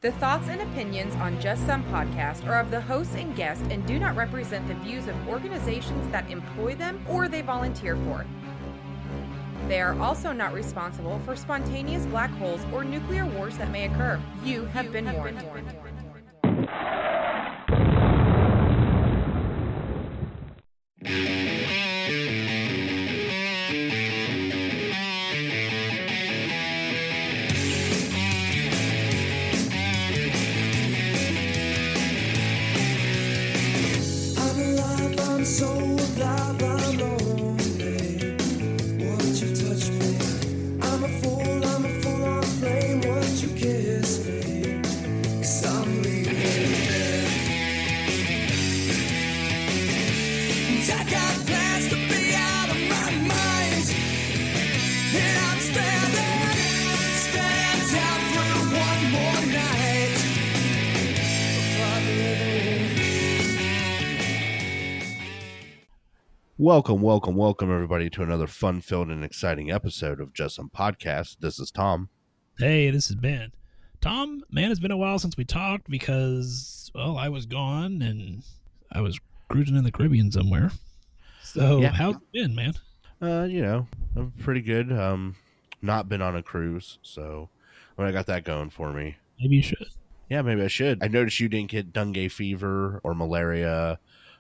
The thoughts and opinions on Just Some Podcast are of the hosts and guests and do not represent the views of organizations that employ them or they volunteer for. They are also not responsible for spontaneous black holes or nuclear wars that may occur. You have been warned. Welcome, everybody, to another fun-filled and exciting episode of Just Some Podcast. This is Tom. Hey, this is Ben. Tom, man, it's been a while since we talked because, well, I was gone and I was cruising in the Caribbean somewhere. So, Yeah. How's it been, man? I'm pretty good. Not been on a cruise, so I got that going for me. Maybe you should. Yeah, maybe I should. I noticed you didn't get dengue fever or malaria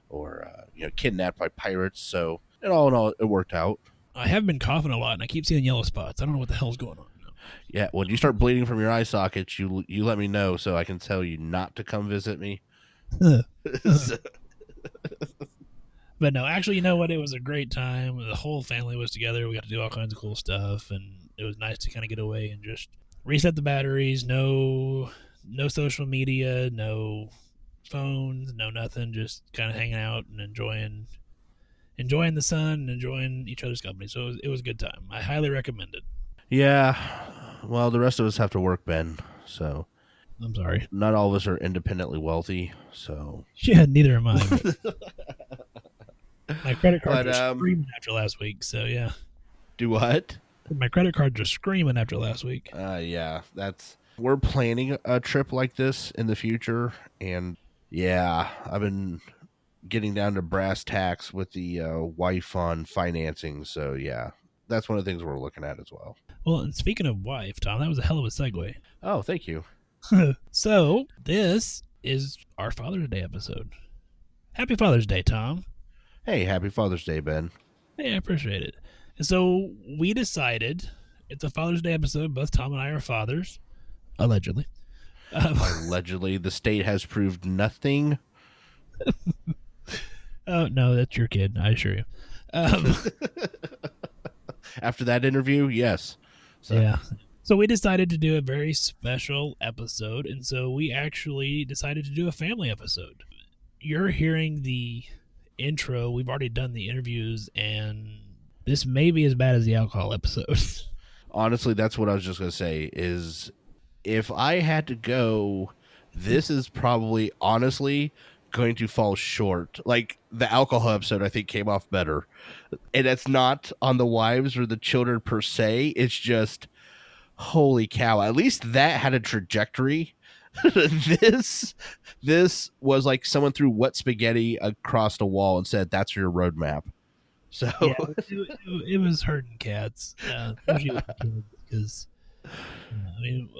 or kidnapped by pirates, so all in all, it worked out. I have been coughing a lot and I keep seeing yellow spots. I don't know what the hell's going on. Yeah, when you start bleeding from your eye sockets, you let me know so I can tell you not to come visit me. But no, actually, you know what? It was a great time. The whole family was together. We got to do all kinds of cool stuff, and it was nice to kind of get away and just reset the batteries. No social media, no phones, no nothing. Just kind of hanging out and enjoying the sun and enjoying each other's company. So it was a good time. I highly recommend it. Yeah, well, the rest of us have to work, Ben, so I'm sorry. not all of us are independently wealthy, so Yeah, neither am I. My credit card was But, screaming after last week, so yeah. do what? My credit card just screaming after last week. Yeah, we're planning a trip like this in the future, and yeah, I've been getting down to brass tacks with the wife on financing, so yeah, that's one of the things we're looking at as well. Well, and speaking of wife, Tom, that was a hell of a segue. Oh, thank you. So, this is our Father's Day episode. Happy Father's Day, Tom. Hey, happy Father's Day, Ben. Hey, I appreciate it. And so, we decided it's a Father's Day episode. Both Tom and I are fathers, allegedly. Allegedly, the state has proved nothing. Oh, no, that's your kid, I assure you. After that interview, yes. So. Yeah. So we decided to do a very special episode, and so we actually decided to do a family episode. You're hearing the intro. We've already done the interviews, and this may be as bad as the alcohol episode. Honestly, that's what I was just going to say, is if I had to go, this is probably, honestly, going to fall short. Like, the alcohol episode, I think, came off better. And it's not on the wives or the children per se. It's just, holy cow. At least that had a trajectory. This was like someone threw wet spaghetti across the wall and said, that's your roadmap. So yeah, it was hurting cats, especially with the kids, because I mean,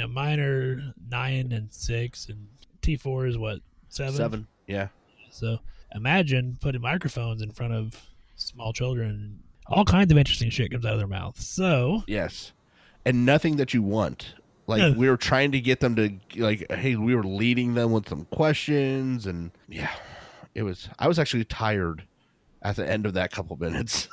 mine are 9 and 6, and T4 is what, 7? 7, yeah. So imagine putting microphones in front of small children. All kinds of interesting shit comes out of their mouth. So yes, and nothing that you want. Like, we were trying to get them to, like, hey, we were leading them with some questions, and yeah, I was actually tired at the end of that couple minutes.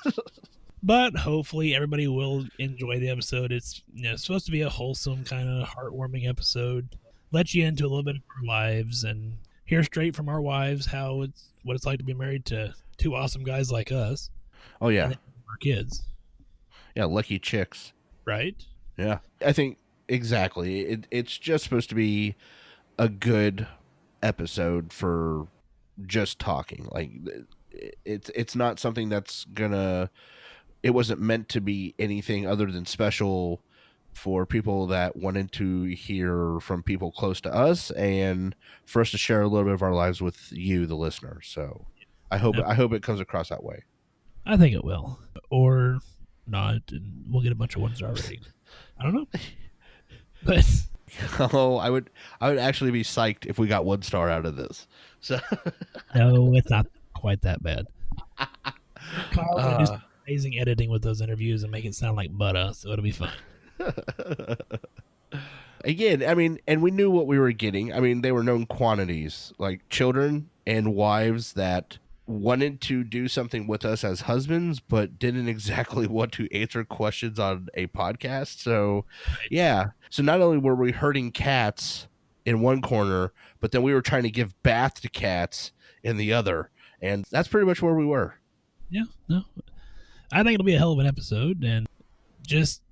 But hopefully everybody will enjoy the episode. It's supposed to be a wholesome, kind of heartwarming episode. Let you into a little bit of our lives and hear straight from our wives what it's like to be married to two awesome guys like us. Oh yeah, and our kids. Yeah, lucky chicks. Right? Yeah, I think exactly. It's just supposed to be a good episode for just talking. Like, it's not something that's gonna. It wasn't meant to be anything other than special for people that wanted to hear from people close to us and for us to share a little bit of our lives with you, the listener. So I hope it comes across that way. I think it will, or not, and we'll get a bunch of 1-star ratings. I don't know, but Oh, I would actually be psyched if we got 1 star out of this. So no, it's not quite that bad. Kyle's gonna do some amazing editing with those interviews and make it sound like butter, so it'll be fun. Again, I mean, and we knew what we were getting. I mean, they were known quantities, like children and wives that wanted to do something with us as husbands, but didn't exactly want to answer questions on a podcast. So, yeah. So not only were we herding cats in one corner, but then we were trying to give bath to cats in the other. And that's pretty much where we were. Yeah, no. I think it'll be a hell of an episode, and just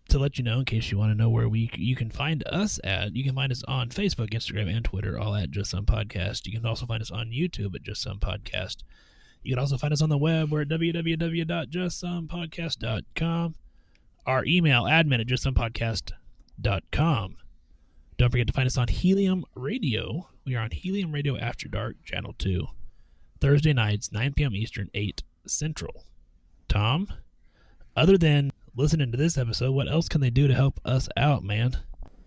to let you know, in case you want to know where you can find us at, you can find us on Facebook, Instagram, and Twitter, all at Just Some Podcast. You can also find us on YouTube at Just Some Podcast. You can also find us on the web. We're at www.justsomepodcast.com. Our email, admin at justsomepodcast.com. Don't forget to find us on Helium Radio. We are on Helium Radio After Dark, Channel 2. Thursday nights, 9 p.m. Eastern, 8 Central. Tom, other than listening to this episode, what else can they do to help us out, man?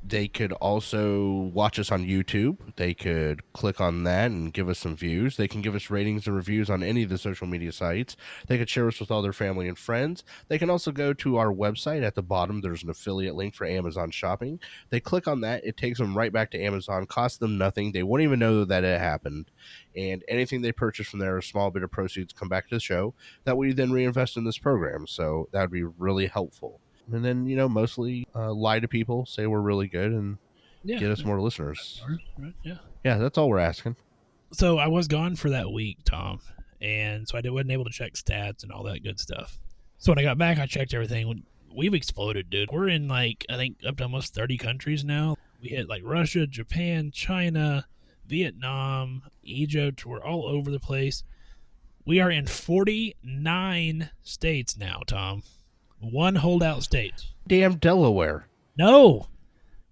They could also watch us on YouTube. They could click on that and give us some views. They can give us ratings and reviews on any of the social media sites. They could share us with all their family and friends. They can also go to our website. At the bottom, there's an affiliate link for Amazon shopping. They click on that. It takes them right back to Amazon. Costs them nothing. They won't even know that it happened. And anything they purchase from there, a small bit of proceeds come back to the show that we then reinvest in this program. So that would be really helpful. And then, mostly lie to people, say we're really good, and get us more listeners. Right, yeah. Yeah, that's all we're asking. So I was gone for that week, Tom, and so I wasn't able to check stats and all that good stuff. So when I got back, I checked everything. We've exploded, dude. We're in, I think, up to almost 30 countries now. We hit, Russia, Japan, China, Vietnam, Egypt. We're all over the place. We are in 49 states now, Tom. One holdout state. Damn Delaware. No.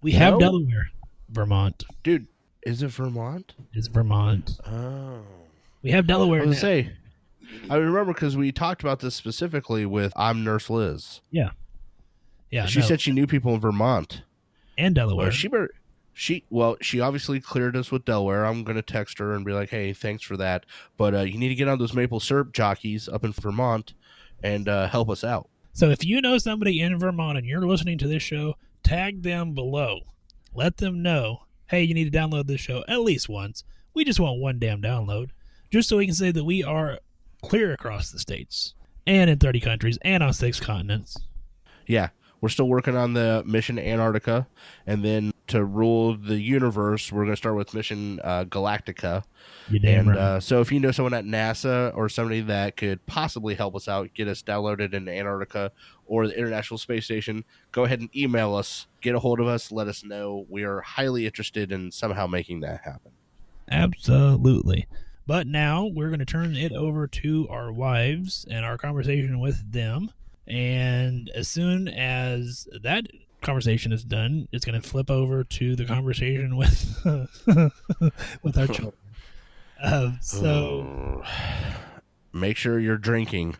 We have Delaware. Vermont. Dude, is it Vermont? It's Vermont. Oh. We have Delaware now. I remember because we talked about this specifically with I'm Nurse Liz. Yeah. Yeah. She said she knew people in Vermont. And Delaware. She obviously cleared us with Delaware. I'm going to text her and be like, hey, thanks for that. But you need to get on those maple syrup jockeys up in Vermont and help us out. So if you know somebody in Vermont and you're listening to this show, tag them below. Let them know, hey, you need to download this show at least once. We just want one damn download, just so we can say that we are clear across the states and in 30 countries and on 6 continents. Yeah, we're still working on the Mission Antarctica, and then to rule the universe, we're going to start with Mission Galactica. Right. So if you know someone at NASA or somebody that could possibly help us out, get us downloaded in Antarctica or the International Space Station, go ahead and email us, get a hold of us, let us know. We are highly interested in somehow making that happen. Absolutely. But now we're going to turn it over to our wives and our conversation with them. And as soon as that conversation is done, it's going to flip over to the conversation with with our children. So make sure you're drinking.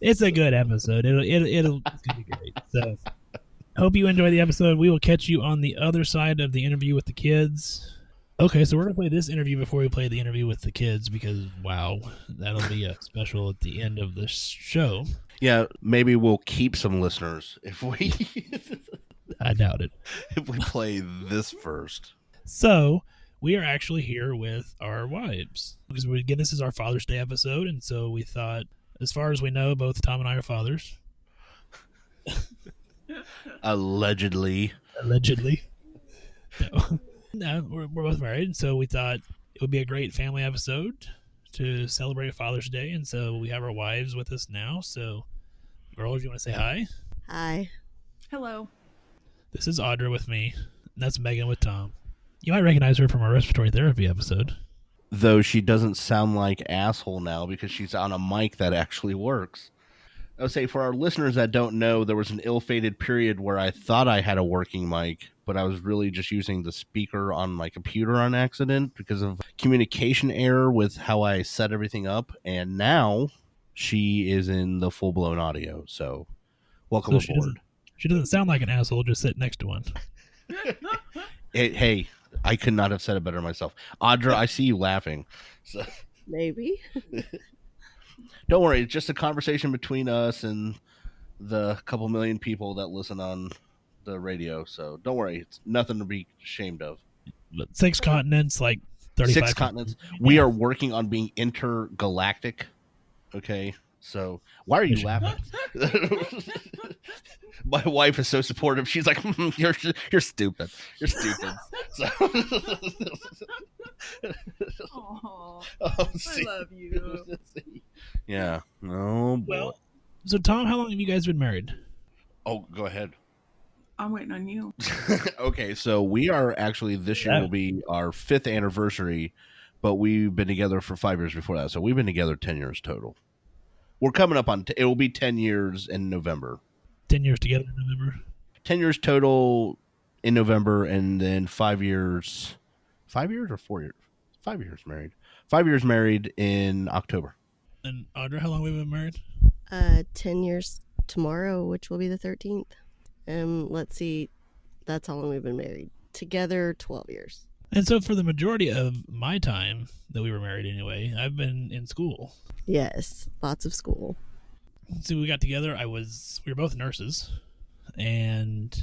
It's a good episode. It's gonna be great. So hope you enjoy the episode. We will catch you on the other side of the interview with the kids. Okay, so we're gonna play this interview before we play the interview with the kids because wow, that'll be a special at the end of the show. Yeah, maybe we'll keep some listeners if we. I doubt it. If we play this first. So we are actually here with our wives because this is our Father's Day episode, and so we thought, as far as we know, both Tom and I are fathers. Allegedly. No, we're both married, and so we thought it would be a great family episode to celebrate Father's Day, and so we have our wives with us now. So, girls, you want to say hi? Hi. Hello. This is Audra with me, and that's Megan with Tom. You might recognize her from our respiratory therapy episode. Though she doesn't sound like asshole now because she's on a mic that actually works. I would say for our listeners that don't know, there was an ill-fated period where I thought I had a working mic, but I was really just using the speaker on my computer on accident because of communication error with how I set everything up. And now she is in the full-blown audio. So welcome So aboard. she doesn't sound like an asshole. Just sit next to one. Hey, I could not have said it better myself. Audra, I see you laughing. So Maybe. don't worry, it's just a conversation between us and the couple million people that listen on the radio. So don't worry, it's nothing to be ashamed of. But 6 continents, like 35 6 continents. We are working on being intergalactic. Okay, so why are you laughing? My wife is so supportive. She's like, "You're stupid. You're stupid." So, Aww, oh, I love you. Yeah. No. Boy. Well, so Tom, how long have you guys been married? Oh, go ahead. I'm waiting on you. Okay, so we are actually this year will be our 5th anniversary, but we've been together for 5 years before that. So we've been together 10 years total. We're coming up on it will be 10 years in November. 10 years together in November. 10 years total in November, and then 5 years. 5 years or 4 years? 5 years married. 5 years married in October. And Audra, how long have we been married? 10 years tomorrow, which will be the 13th. Let's see, that's how long we've been married. Together, 12 years. And so for the majority of my time that we were married anyway, I've been in school. Yes, lots of school. So we got together. We were both nurses, and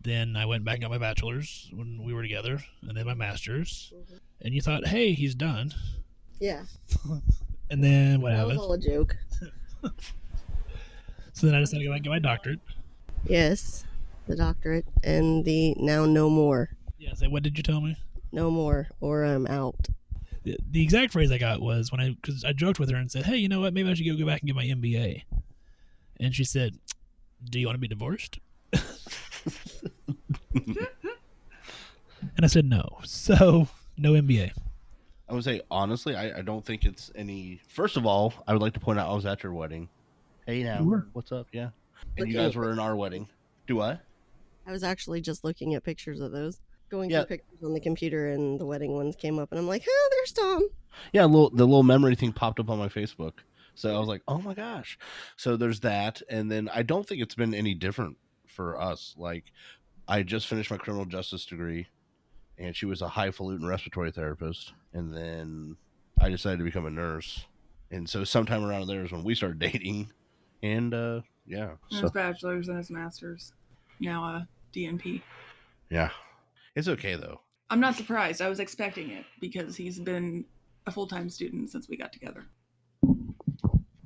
then I went back and got my bachelor's when we were together, and then my master's. And you thought, hey, he's done. Yeah. And then what That happened? was all a joke. So then I decided to go back and get my doctorate. Yes, the doctorate and the now no more. Yeah. So what did you tell me? No more, or I'm out. The exact phrase I got was because I joked with her and said, hey, you know what? Maybe I should go back and get my MBA. And she said, do you want to be divorced? And I said no. So no MBA. I would say, honestly, I don't think it's any. First of all, I would like to point out I was at your wedding. Hey, now. You were. What's up? Yeah. And Look you at guys it. were in our wedding. Do what? I was actually just looking at pictures of those. Going Yeah. through pictures on the computer, and the wedding ones came up, and I'm like, oh, there's Tom. Yeah, the little memory thing popped up on my Facebook. So I was like, oh my gosh. So there's that. And then I don't think it's been any different for us. Like, I just finished my criminal justice degree, and she was a highfalutin respiratory therapist. And then I decided to become a nurse. And so sometime around there is when we started dating. And yeah. His So bachelor's and his master's. Now a DNP. yeah. It's okay though. I'm not surprised. I was expecting it because he's been a full-time student since we got together.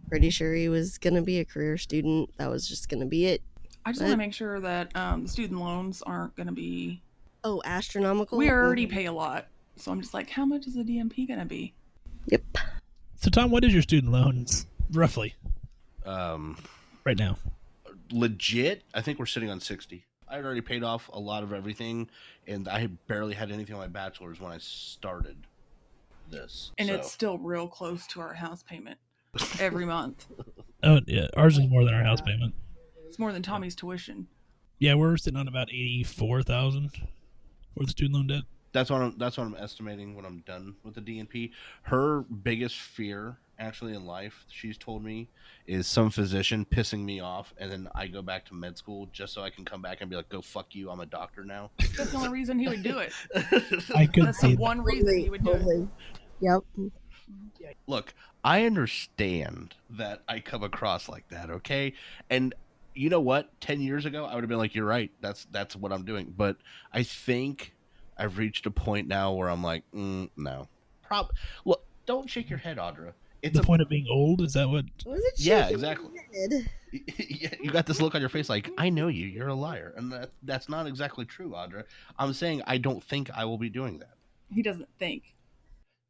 Pretty sure he was going to be a career student. That was just going to be it. I just want to make sure that the student loans aren't going to be... Oh, astronomical? We already pay a lot. So I'm just like, how much is a DNP going to be? Yep. So Tom, what is your student loans roughly right now? Legit, I think we're sitting on 60. I had already paid off a lot of everything, and I barely had anything on my bachelor's when I started this. And so. it's still real close to our house payment every month. Oh yeah, ours is more than our house payment. It's more than Tommy's tuition. Yeah, we're sitting on about $84,000 for the student loan debt. That's what I'm estimating when I'm done with the DNP. Her biggest fear, actually, in life, she's told me, is some physician pissing me off, and then I go back to med school just so I can come back and be like, "Go fuck you! I'm a doctor now." That's the only reason he would do it. I could That's see the that. one reason he would do it. Yep. Look, I understand that I come across like that, okay? And you know what? 10 years ago, I would have been like, "You're right. That's what I'm doing." But I think I've reached a point now where I'm like, no. Look, don't shake your head, Audra. It's The point of being old, is that what? Was it Yeah, shaking exactly. your head? Yeah, you got this look on your face like, I know you. You're a liar, and that's not exactly true, Audra. I'm saying I don't think I will be doing that. He doesn't think.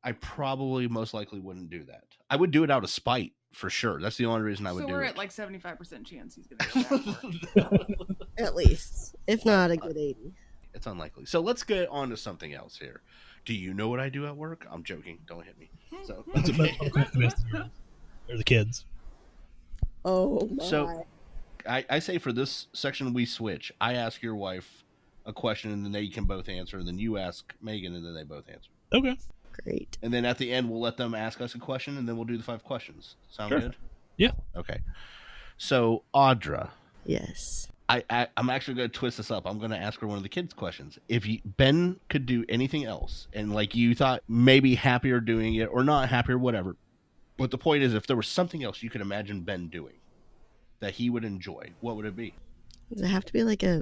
I probably most likely wouldn't do that. I would do it out of spite for sure. That's the only reason I would So do we're it. at like 75% chance he's going to go back for it. At least. If not, a good 80. It's unlikely. So let's get on to something else here. Do you know what I do at work? I'm joking. Don't hit me. So That's what the rest of the room. Or the kids. Oh my. So I say for this section we switch. I ask your wife a question and then they can both answer, and then you ask Megan and then they both answer. Okay. Great. And then at the end we'll let them ask us a question and then we'll do the 5 questions. Sound Sure. good? Yeah. Okay. So Audra, Yes. I'm actually going to twist this up. I'm going to ask her one of the kids' questions. If Ben could do anything else, and like you thought maybe happier doing it or not happier, whatever. But the point is, if there was something else you could imagine Ben doing that he would enjoy, what would it be? Does it have to be like a...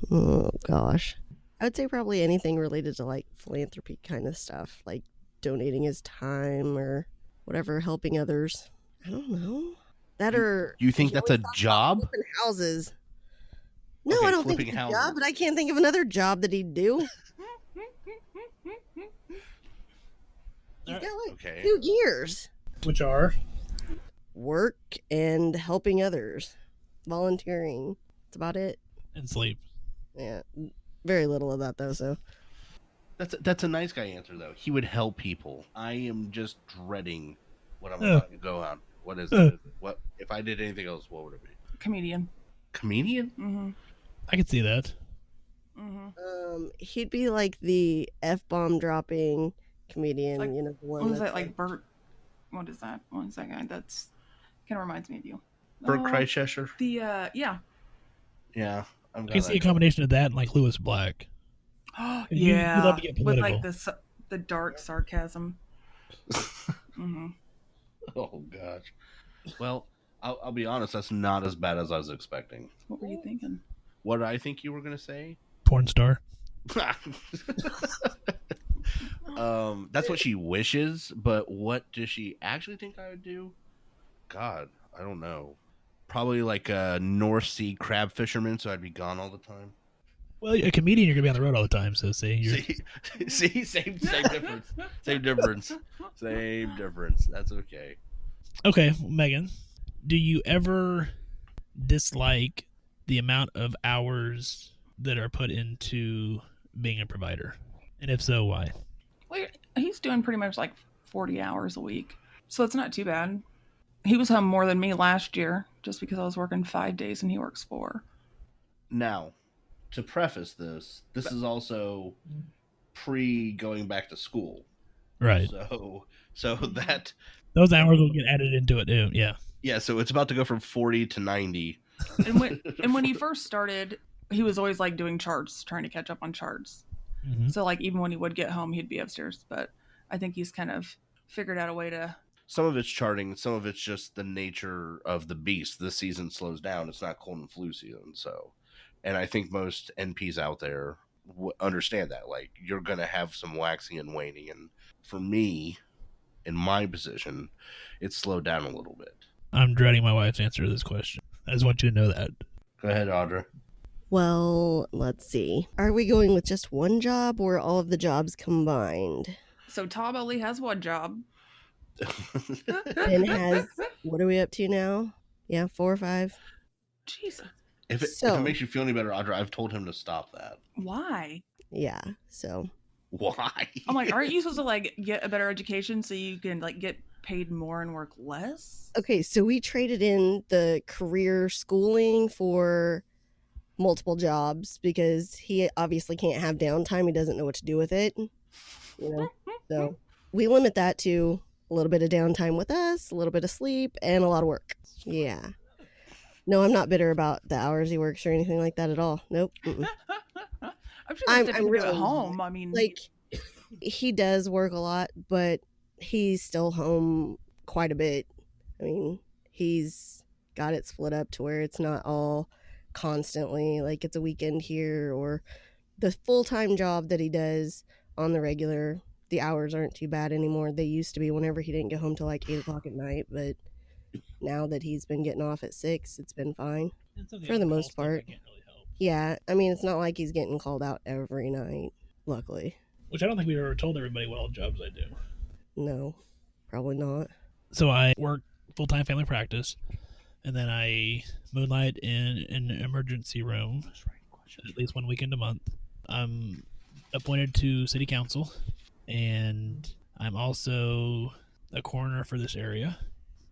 Oh, gosh. I would say probably anything related to like philanthropy kind of stuff, like donating his time or whatever, helping others. I don't know. That or... You think he that's a always talks about job? flipping houses. No, Okay, I don't think flipping it's a houses. job, but I can't think of another job that he'd do. He's got like Okay. 2 gears. Which are? Work and helping others. Volunteering. That's about it. And sleep. Yeah. Very little of that though, so. That's a nice guy answer though. He would help people. I am just dreading what I'm Oh. about to go on. What is it? What if I did anything else? What would it be? Comedian. Comedian? Mm-hmm. I could see that. Mm-hmm. He'd be like the F-bomb dropping comedian, Like, you know, the one What was that's that, like Bert? What is that? One second. That's kind of reminds me of you. Bert Kreischer? Yeah. Yeah. I'm I can see a combination of that and like Lewis Black. You love to get with political. like the dark sarcasm. Mm-hmm. Oh gosh. Well, I'll be honest. That's not as bad as I was expecting. What were you thinking? What did I think you were gonna say? Porn star. That's what she wishes, but what does she actually think I would do? God, I don't know. Probably like a North Sea crab fisherman, so I'd be gone all the time. Well, a comedian, you're gonna be on the road all the time. So see, you're... See, same difference. Same difference. Same difference. That's okay. Okay, Megan, do you ever dislike the amount of hours that are put into being a provider? And if so, why? Well, he's doing pretty much like 40 hours a week, so it's not too bad. He was home more than me last year, just because I was working 5 days and he works 4. Now, to preface this is also pre going back to school. Right. So that Those hours will get added into it too. Yeah. yeah, so it's about to go from 40 to 90. And when he first started, he was always like doing charts, trying to catch up on charts. Mm-hmm. So like even when he would get home, he'd be upstairs. But I think he's kind of figured out a way to. Some of it's charting, some of it's just the nature of the beast. This season slows down. It's not cold and flu season, so. And I think most NPs out there understand that. Like, you're going to have some waxing and waning. And for me, in my position, it's slowed down a little bit. I'm dreading my wife's answer to this question. I just want you to know that. Go ahead, Audra. Well, let's see. Are we going with just one job or all of the jobs combined? So Tom only has one job. And has, what are we up to now? Yeah, 4 or 5? Jesus. If it makes you feel any better, Audra, I've told him to stop that. Why? Yeah, so. Why? I'm like, aren't you supposed to like get a better education so you can like get paid more and work less? Okay, so we traded in the career schooling for multiple jobs because he obviously can't have downtime. He doesn't know what to do with it. You know? So we limit that to a little bit of downtime with us, a little bit of sleep, and a lot of work. Yeah. No, I'm not bitter about the hours he works or anything like that at all. Nope. Mm-mm. I'm sure that's different really at home. I mean, like, he does work a lot, but he's still home quite a bit. I mean, he's got it split up to where it's not all constantly like it's a weekend here, or the full-time job that he does on the regular, the hours aren't too bad anymore. They used to be whenever he didn't get home till like 8 o'clock at night, but now that he's been getting off at 6, it's been fine for the most part. Yeah, I mean, it's not like he's getting called out every night, luckily. Which I don't think we've ever told everybody what all jobs I do. No, probably not. So I work full-time family practice, and then I moonlight in an emergency room at least 1 weekend a month. I'm appointed to city council, and I'm also a coroner for this area.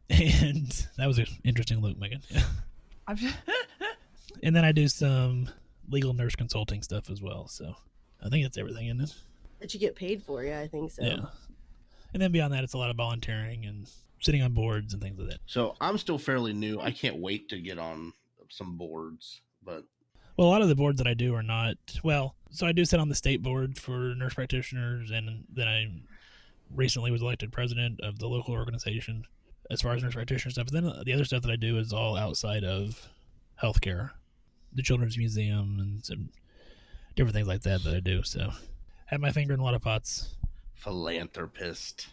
And that was an interesting look, Megan. Yeah. And then I do some legal nurse consulting stuff as well. So I think that's everything in it. That you get paid for, yeah, I think so. Yeah. And then beyond that, it's a lot of volunteering and sitting on boards and things like that. So I'm still fairly new. I can't wait to get on some boards, but Well, a lot of the boards that I do are not, well, so I do sit on the state board for nurse practitioners, and then I recently was elected president of the local organization as far as nurse practitioner stuff. But then the other stuff that I do is all outside of healthcare, the Children's Museum and some different things like that I do. So I have my finger in a lot of pots. philanthropist.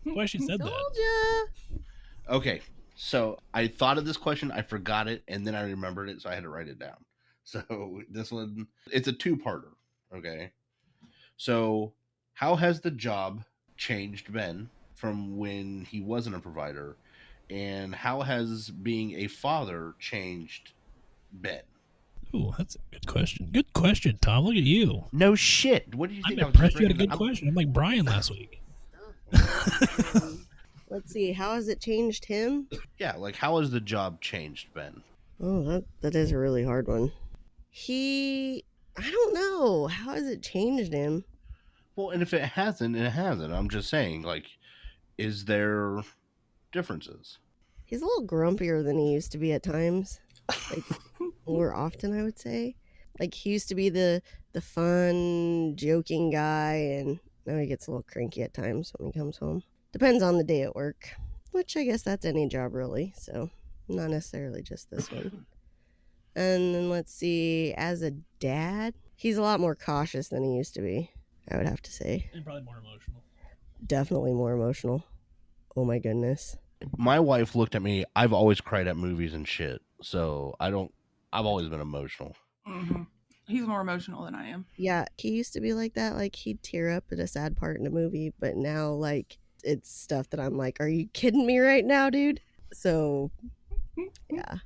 Why she said Told that? ya. Okay, so I thought of this question, I forgot it, and then I remembered it, so I had to write it down. So this one, it's a two-parter, okay? So how has the job changed Ben from when he wasn't a provider, and how has being a father changed Ben? Ooh, that's a good question. Good question, Tom. Look at you. No shit. What do you I'm think? impressed you had a good question. I'm like Brian last week. Let's see, how has it changed him? Yeah, like how has the job changed Ben? Oh, that is a really hard one. I don't know. How has it changed him? Well, and if it hasn't, it hasn't. I'm just saying, like, is there differences? He's a little grumpier than he used to be at times. Like, more often, I would say. Like, he used to be the fun, joking guy, and now he gets a little cranky at times when he comes home. Depends on the day at work, which I guess that's any job, really. So, not necessarily just this one. And then let's see, as a dad, he's a lot more cautious than he used to be, I would have to say. And probably more emotional. Definitely more emotional. Oh my goodness. My wife looked at me. I've always cried at movies and shit, so I've always been emotional. Mm-hmm. He's more emotional than I am. Yeah, he used to be like that. Like, he'd tear up at a sad part in a movie, but now, like, it's stuff that I'm like, are you kidding me right now, dude? So, yeah.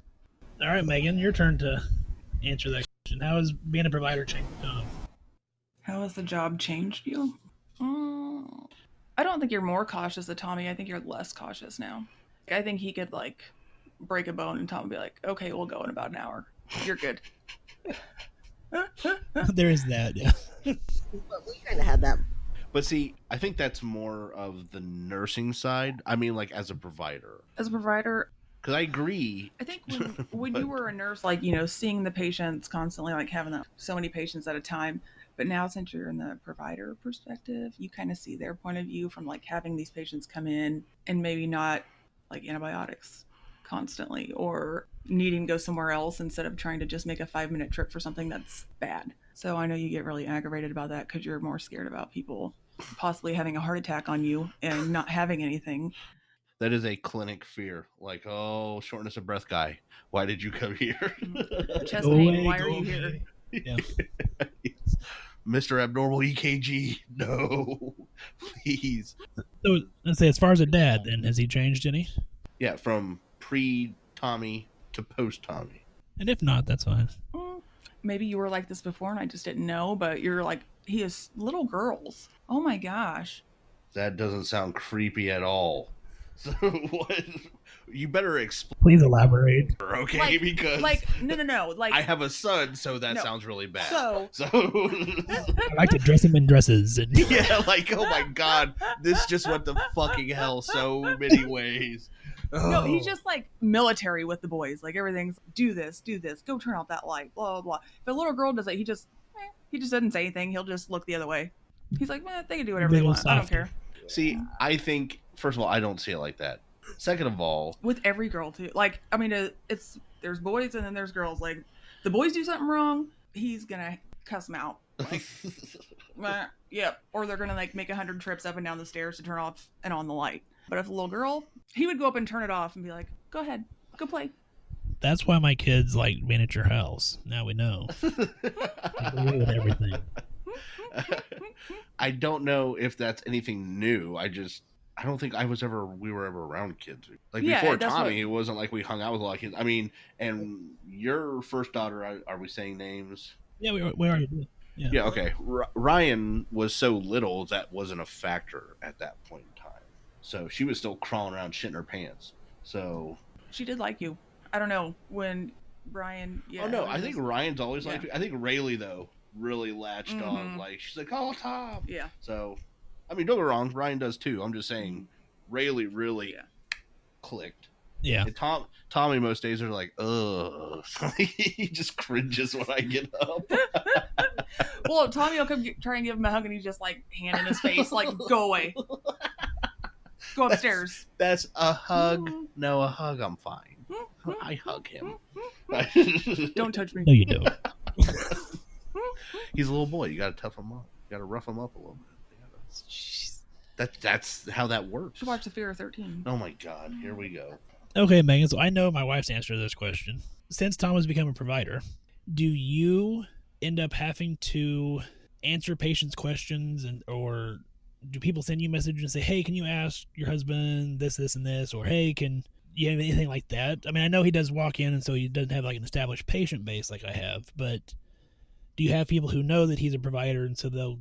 All right, Megan, your turn to answer that question. How has being a provider changed Tom? How has the job changed you? I don't think you're more cautious than Tommy. I think you're less cautious now. I think he could, like, break a bone and Tom would be like, okay, we'll go in about an hour. You're good. There is that, yeah. But we kind of had that. But see, I think that's more of the nursing side. I mean, like, as a provider. As a provider, Because I agree. I think when But- you were a nurse, like, you know, seeing the patients constantly, like having so many patients at a time. But now, since you're in the provider perspective, you kind of see their point of view from, like, having these patients come in and maybe not, like, antibiotics constantly or needing to go somewhere else instead of trying to just make a 5-minute trip for something that's bad. So I know you get really aggravated about that because you're more scared about people possibly having a heart attack on you and not having anything. That is a clinic fear. Like, oh, shortness of breath guy. Why did you come here? Chest Go pain, away, why are go you here? away. Yeah. Mr. Abnormal EKG. No, please. So let's say, as far as a dad, then has he changed any? Yeah, from pre-Tommy to post-Tommy. And if not, that's fine. Maybe you were like this before and I just didn't know, but you're like, he has little girls. Oh my gosh. That doesn't sound creepy at all. So what? You better explain, Please elaborate. okay? Because no. Like, I have a son, so that No. sounds really bad. So- I like to dress him in dresses. And yeah, like, oh my god, this just went to fucking hell so many ways. no, he's Oh. just like military with the boys. Like, everything's do this, go turn off that light, blah, blah, blah. If a little girl does it, he just doesn't say anything. He'll just look the other way. He's like, they can do whatever they Little want. I don't softy. care. See, I think, first of all, I don't see it like that. Second of all, With every girl too. Like, I mean, there's boys and then there's girls. Like, the boys do something wrong, he's gonna cuss them out. Like, yep. Or they're gonna, like, make 100 trips up and down the stairs to turn off and on the light. But if a little girl, he would go up and turn it off and be like, go ahead, go play. that's why my kids like being at your house. Now we know. Get away with everything. I don't know if that's anything new. I don't think we were ever around kids. Like, Yeah, before that's Tommy, what- it wasn't like we hung out with a lot of kids. I mean, and your first daughter, are we saying names? Yeah, we already did. Yeah. Yeah, okay. Ryan was so little that wasn't a factor at that point in time. So she was still crawling around shitting her pants. So She did like you. I don't know when Ryan. Yeah. oh no, I think Ryan's always yeah. liked me. I think Ralee though really latched on. Like she's like, oh Tom. Yeah. So, I mean, don't get me wrong, Ryan does too. I'm just saying, Ralee really clicked. Yeah. And Tommy most days are like, ugh. He just cringes when I get up. Well, Tommy will come try and give him a hug, and he's just like hand in his face, like go away, go upstairs. That's a hug. No, a hug. I'm fine. I hug him. Don't touch me. No, you don't. He's a little boy. You got to tough him up. You got to rough him up a little bit. That's how that works. Should watch The Fear of 13. Oh my God! Here we go. Okay, Megan, so I know my wife's answer to this question. Since Tom has become a provider, do you end up having to answer patients' questions, or do people send you messages and say, hey, can you ask your husband this, and this, or hey, can you have anything like that? I mean, I know he does walk in, and so he doesn't have like an established patient base like I have, but do you have people who know that he's a provider, and so they'll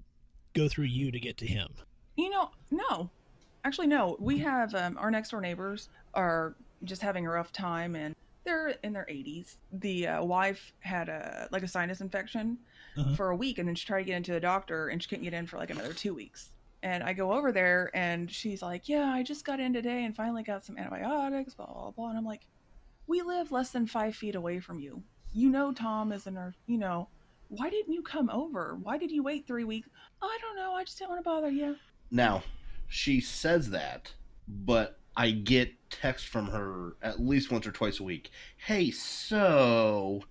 go through you to get to him? No. Actually, no. We have our next door neighbors are just having a rough time, and they're in their 80s. The wife had a sinus infection for a week, and then she tried to get into the doctor, and she couldn't get in for like another 2 weeks. And I go over there, and she's like, yeah, I just got in today and finally got some antibiotics, blah, blah, blah. And I'm like, we live less than 5 feet away from you. You know Tom is a nurse, why didn't you come over? Why did you wait 3 weeks? I don't know. I just didn't want to bother you. Now, she says that, but I get text from her at least once or twice a week. Hey, so ...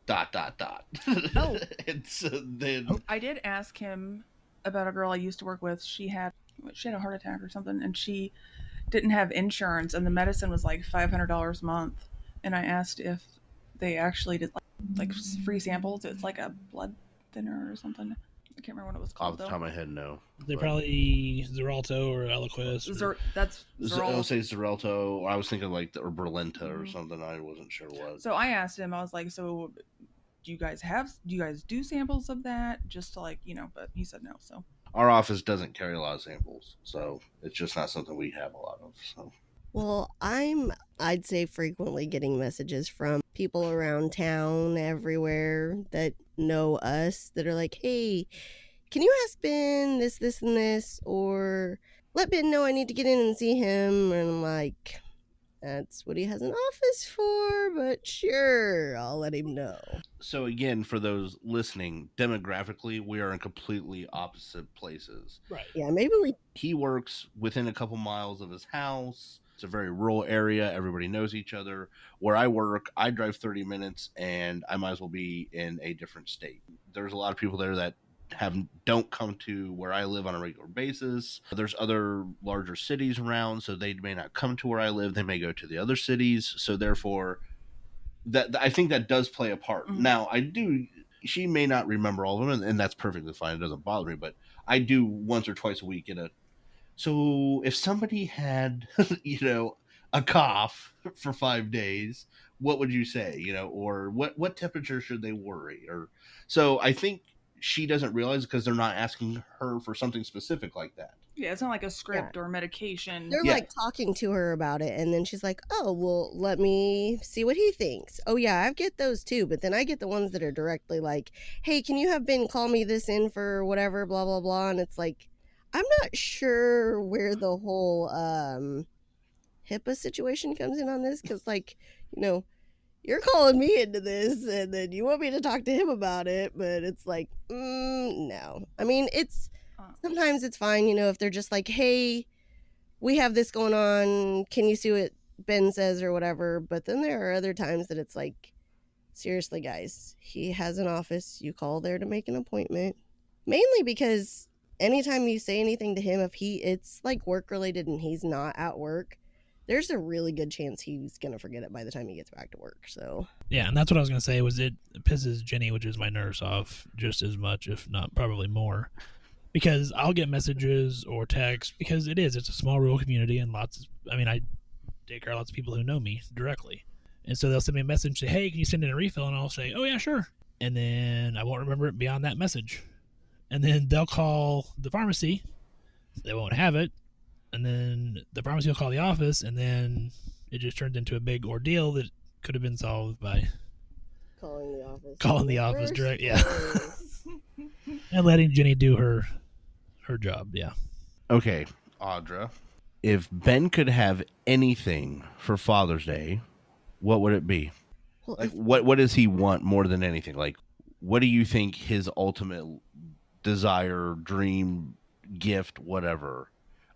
Oh. And so then I did ask him about a girl I used to work with. She had a heart attack or something, and she didn't have insurance, and the medicine was like $500 a month. And I asked if they actually did like free samples. It's like a blood thinner or something. I can't remember what it was called. Off the top of my head, no. They're probably Xarelto or Eliquis. That's I would say Xarelto, or I was thinking like or Berlinta or something. I wasn't sure what. So I asked him. I was like, "So, do you guys do samples of that? Just to But he said no. So our office doesn't carry a lot of samples, so it's just not something we have a lot of. So. Well, I'd say frequently getting messages from people around town everywhere that know us that are like, hey, can you ask Ben this, and this? Or let Ben know I need to get in and see him. And I'm like, that's what he has an office for, but sure, I'll let him know. So again, for those listening, demographically, we are in completely opposite places. Right. Yeah, maybe He works within a couple miles of his house. It's a very rural area. Everybody knows each other. Where I work, I drive 30 minutes, and I might as well be in a different state. There's a lot of people there that don't come to where I live on a regular basis. There's other larger cities around, so they may not come to where I live. They may go to the other cities. So therefore, that I think that does play a part. Mm-hmm. Now, she may not remember all of them, and that's perfectly fine. It doesn't bother me, but I do once or twice a week get so if somebody had, a cough for 5 days, what would you say, or what temperature should they worry? Or so I think she doesn't realize because they're not asking her for something specific like that. Yeah, it's not like a script or medication. They're like talking to her about it, and then she's like, oh, well, let me see what he thinks. Oh, yeah, I get those too, but then I get the ones that are directly like, hey, can you have Ben call me this in for whatever, blah, blah, blah, and it's like, I'm not sure where the whole HIPAA situation comes in on this, because, you're calling me into this, and then you want me to talk to him about it, but it's like, no. I mean, sometimes it's fine, if they're just like, hey, we have this going on, can you see what Ben says or whatever, but then there are other times that it's like, seriously, guys, he has an office, you call there to make an appointment, mainly because anytime you say anything to him, if it's like work related and he's not at work, there's a really good chance he's going to forget it by the time he gets back to work. So yeah, and that's what I was going to say was it pisses Jenny, which is my nurse, off just as much, if not probably more, because I'll get messages or texts because it's a small rural community and I take care of lots of people who know me directly. And so they'll send me a message and say, hey, can you send in a refill? And I'll say, oh yeah, sure. And then I won't remember it beyond that message. And then they'll call the pharmacy. They won't have it. and then the promise he'll call the office, and then it just turned into a big ordeal that could have been solved by calling the office direct, yeah, and letting Jenny do her job. Yeah. Okay, Audra, if Ben could have anything for Father's Day, what would it be? Well, Like, what does he want more than anything? Like, what do you think his ultimate desire, dream, gift, whatever,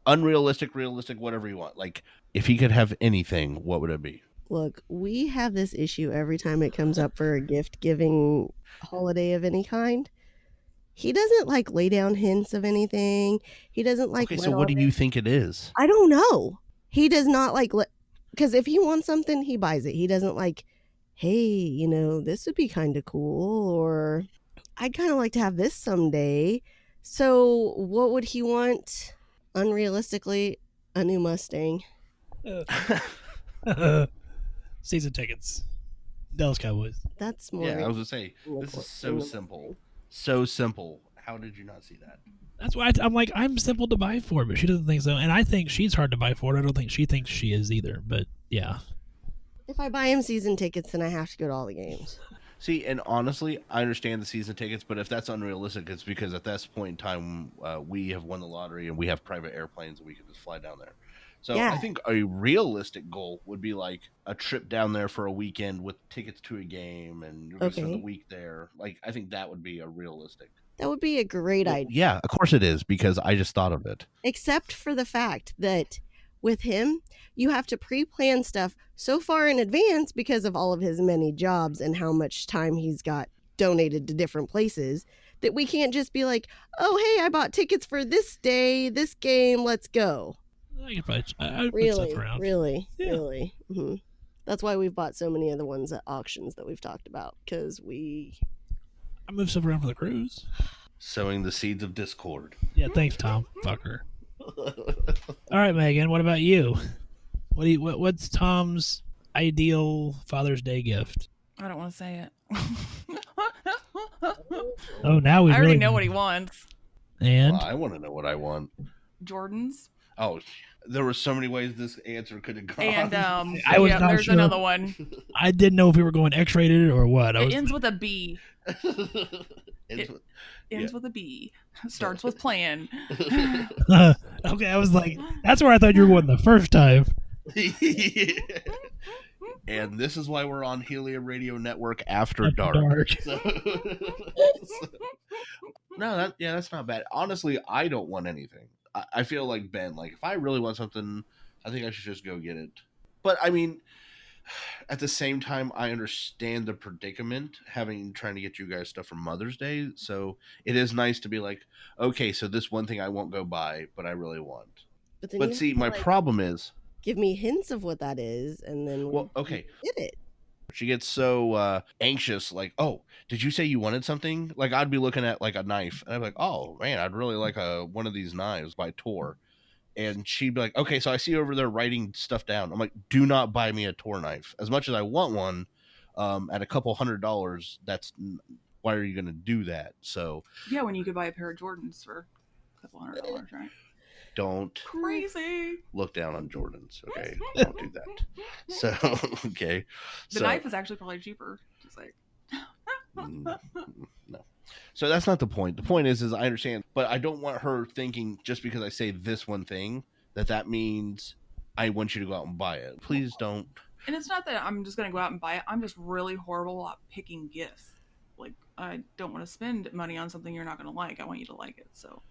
unrealistic, realistic, whatever you want? Like, if he could have anything, what would it be? Look, we have this issue every time it comes up for a gift giving holiday of any kind. He doesn't like lay down hints of anything. He doesn't like. Okay, so what do you think it is? I don't know. He does not like, because if he wants something, he buys it. He doesn't like, hey, this would be kind of cool, or I'd kind of like to have this someday. So what would he want? Unrealistically, a new Mustang. Season tickets. Dallas Cowboys. That's more. Yeah, I was gonna say, this is so simple. So simple. How did you not see that? That's why I'm like, I'm simple to buy for, but she doesn't think so. And I think she's hard to buy for. I don't think she thinks she is either. But yeah. If I buy him season tickets, then I have to go to all the games. See, and honestly, I understand the season tickets, but if that's unrealistic, it's because at this point in time, we have won the lottery and we have private airplanes and we can just fly down there. So Yeah. I think a realistic goal would be like a trip down there for a weekend with tickets to a game and you're going to spend the week there. Like, I think that would be a realistic. That would be a great idea. Yeah, of course it is, because I just thought of it. Except for the fact that with him, you have to pre-plan stuff so far in advance because of all of his many jobs and how much time he's got donated to different places, that we can't just be like, oh, hey, I bought tickets for this day, this game, let's go. I could probably I would put Really, stuff around. really, Yeah. really. Mm-hmm. That's why we've bought so many of the ones at auctions that we've talked about, because I move stuff around for the cruise. Sowing the seeds of discord. Yeah, thanks, Tom. Fucker. All right, Megan. What about you? What's Tom's ideal Father's Day gift? I don't want to say it. Oh, now we I already really know what he wants. And Well, I want to know what I want. Jordans. Oh, there were so many ways this answer could have gone. And I was not there's sure. another one. I didn't know if we were going X-rated or what. It ends with a B. It's- Ends with a B. Starts with plan. Okay, I was like, that's where I thought you were going the first time. And this is why we're on Helium Radio Network after After dark. dark. No, that's not bad. Honestly, I don't want anything. I feel like Ben. Like, if I really want something, I think I should just go get it. But I mean, at the same time, I understand the predicament trying to get you guys stuff for Mother's Day. So it is nice to be like, okay, so this one thing I won't go buy, but I really want. then But you see, have to, my problem is, give me hints of what that is, and then okay. get it. She gets so anxious, like, oh, did you say you wanted something? Like, I'd be looking at, like, a knife, and I'd be like, oh, man, I'd really like one of these knives by Tor. And she'd be like, okay, so I see you over there writing stuff down. I'm like, do not buy me a Tor knife. As much as I want one, at a couple $100, why are you going to do that? So Yeah, when you could buy a pair of Jordans for a couple $100, right? don't Crazy. look down on Jordans, okay? Don't do that. So, okay. The knife is actually probably cheaper. Just like No. So that's not the point. The point is I understand, but I don't want her thinking just because I say this one thing that means I want you to go out and buy it. Please don't. And it's not that I'm just going to go out and buy it. I'm just really horrible at picking gifts. Like, I don't want to spend money on something you're not going to like. I want you to like it. So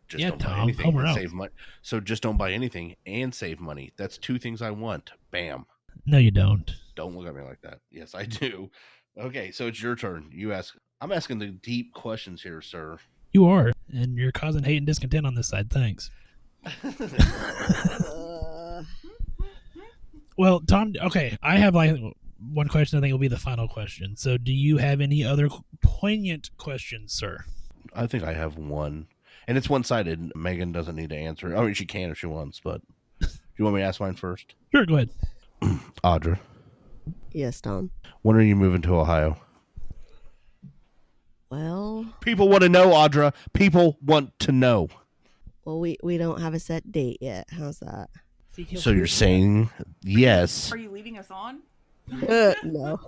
just Yeah, don't buy Tom, anything help her and out. save money. So just don't buy anything and save money. That's two things I want. Bam. No, you don't. Don't look at me like that. Yes, I do. Okay, so it's your turn. You ask. I'm asking the deep questions here, sir. You are, and you're causing hate and discontent on this side. Thanks. Well, Tom, okay, I have like one question I think will be the final question. So do you have any other poignant questions, sir? I think I have one. And it's one-sided. Megan doesn't need to answer it. I mean, she can if she wants, but do you want me to ask mine first? Sure, go ahead. Audra, Yes, Tom. when are you moving to Ohio? Well, People want to know, Audra. People want to know. Well, we don't have a set date yet. How's that? So you're saying yes. Are you leaving us on? No,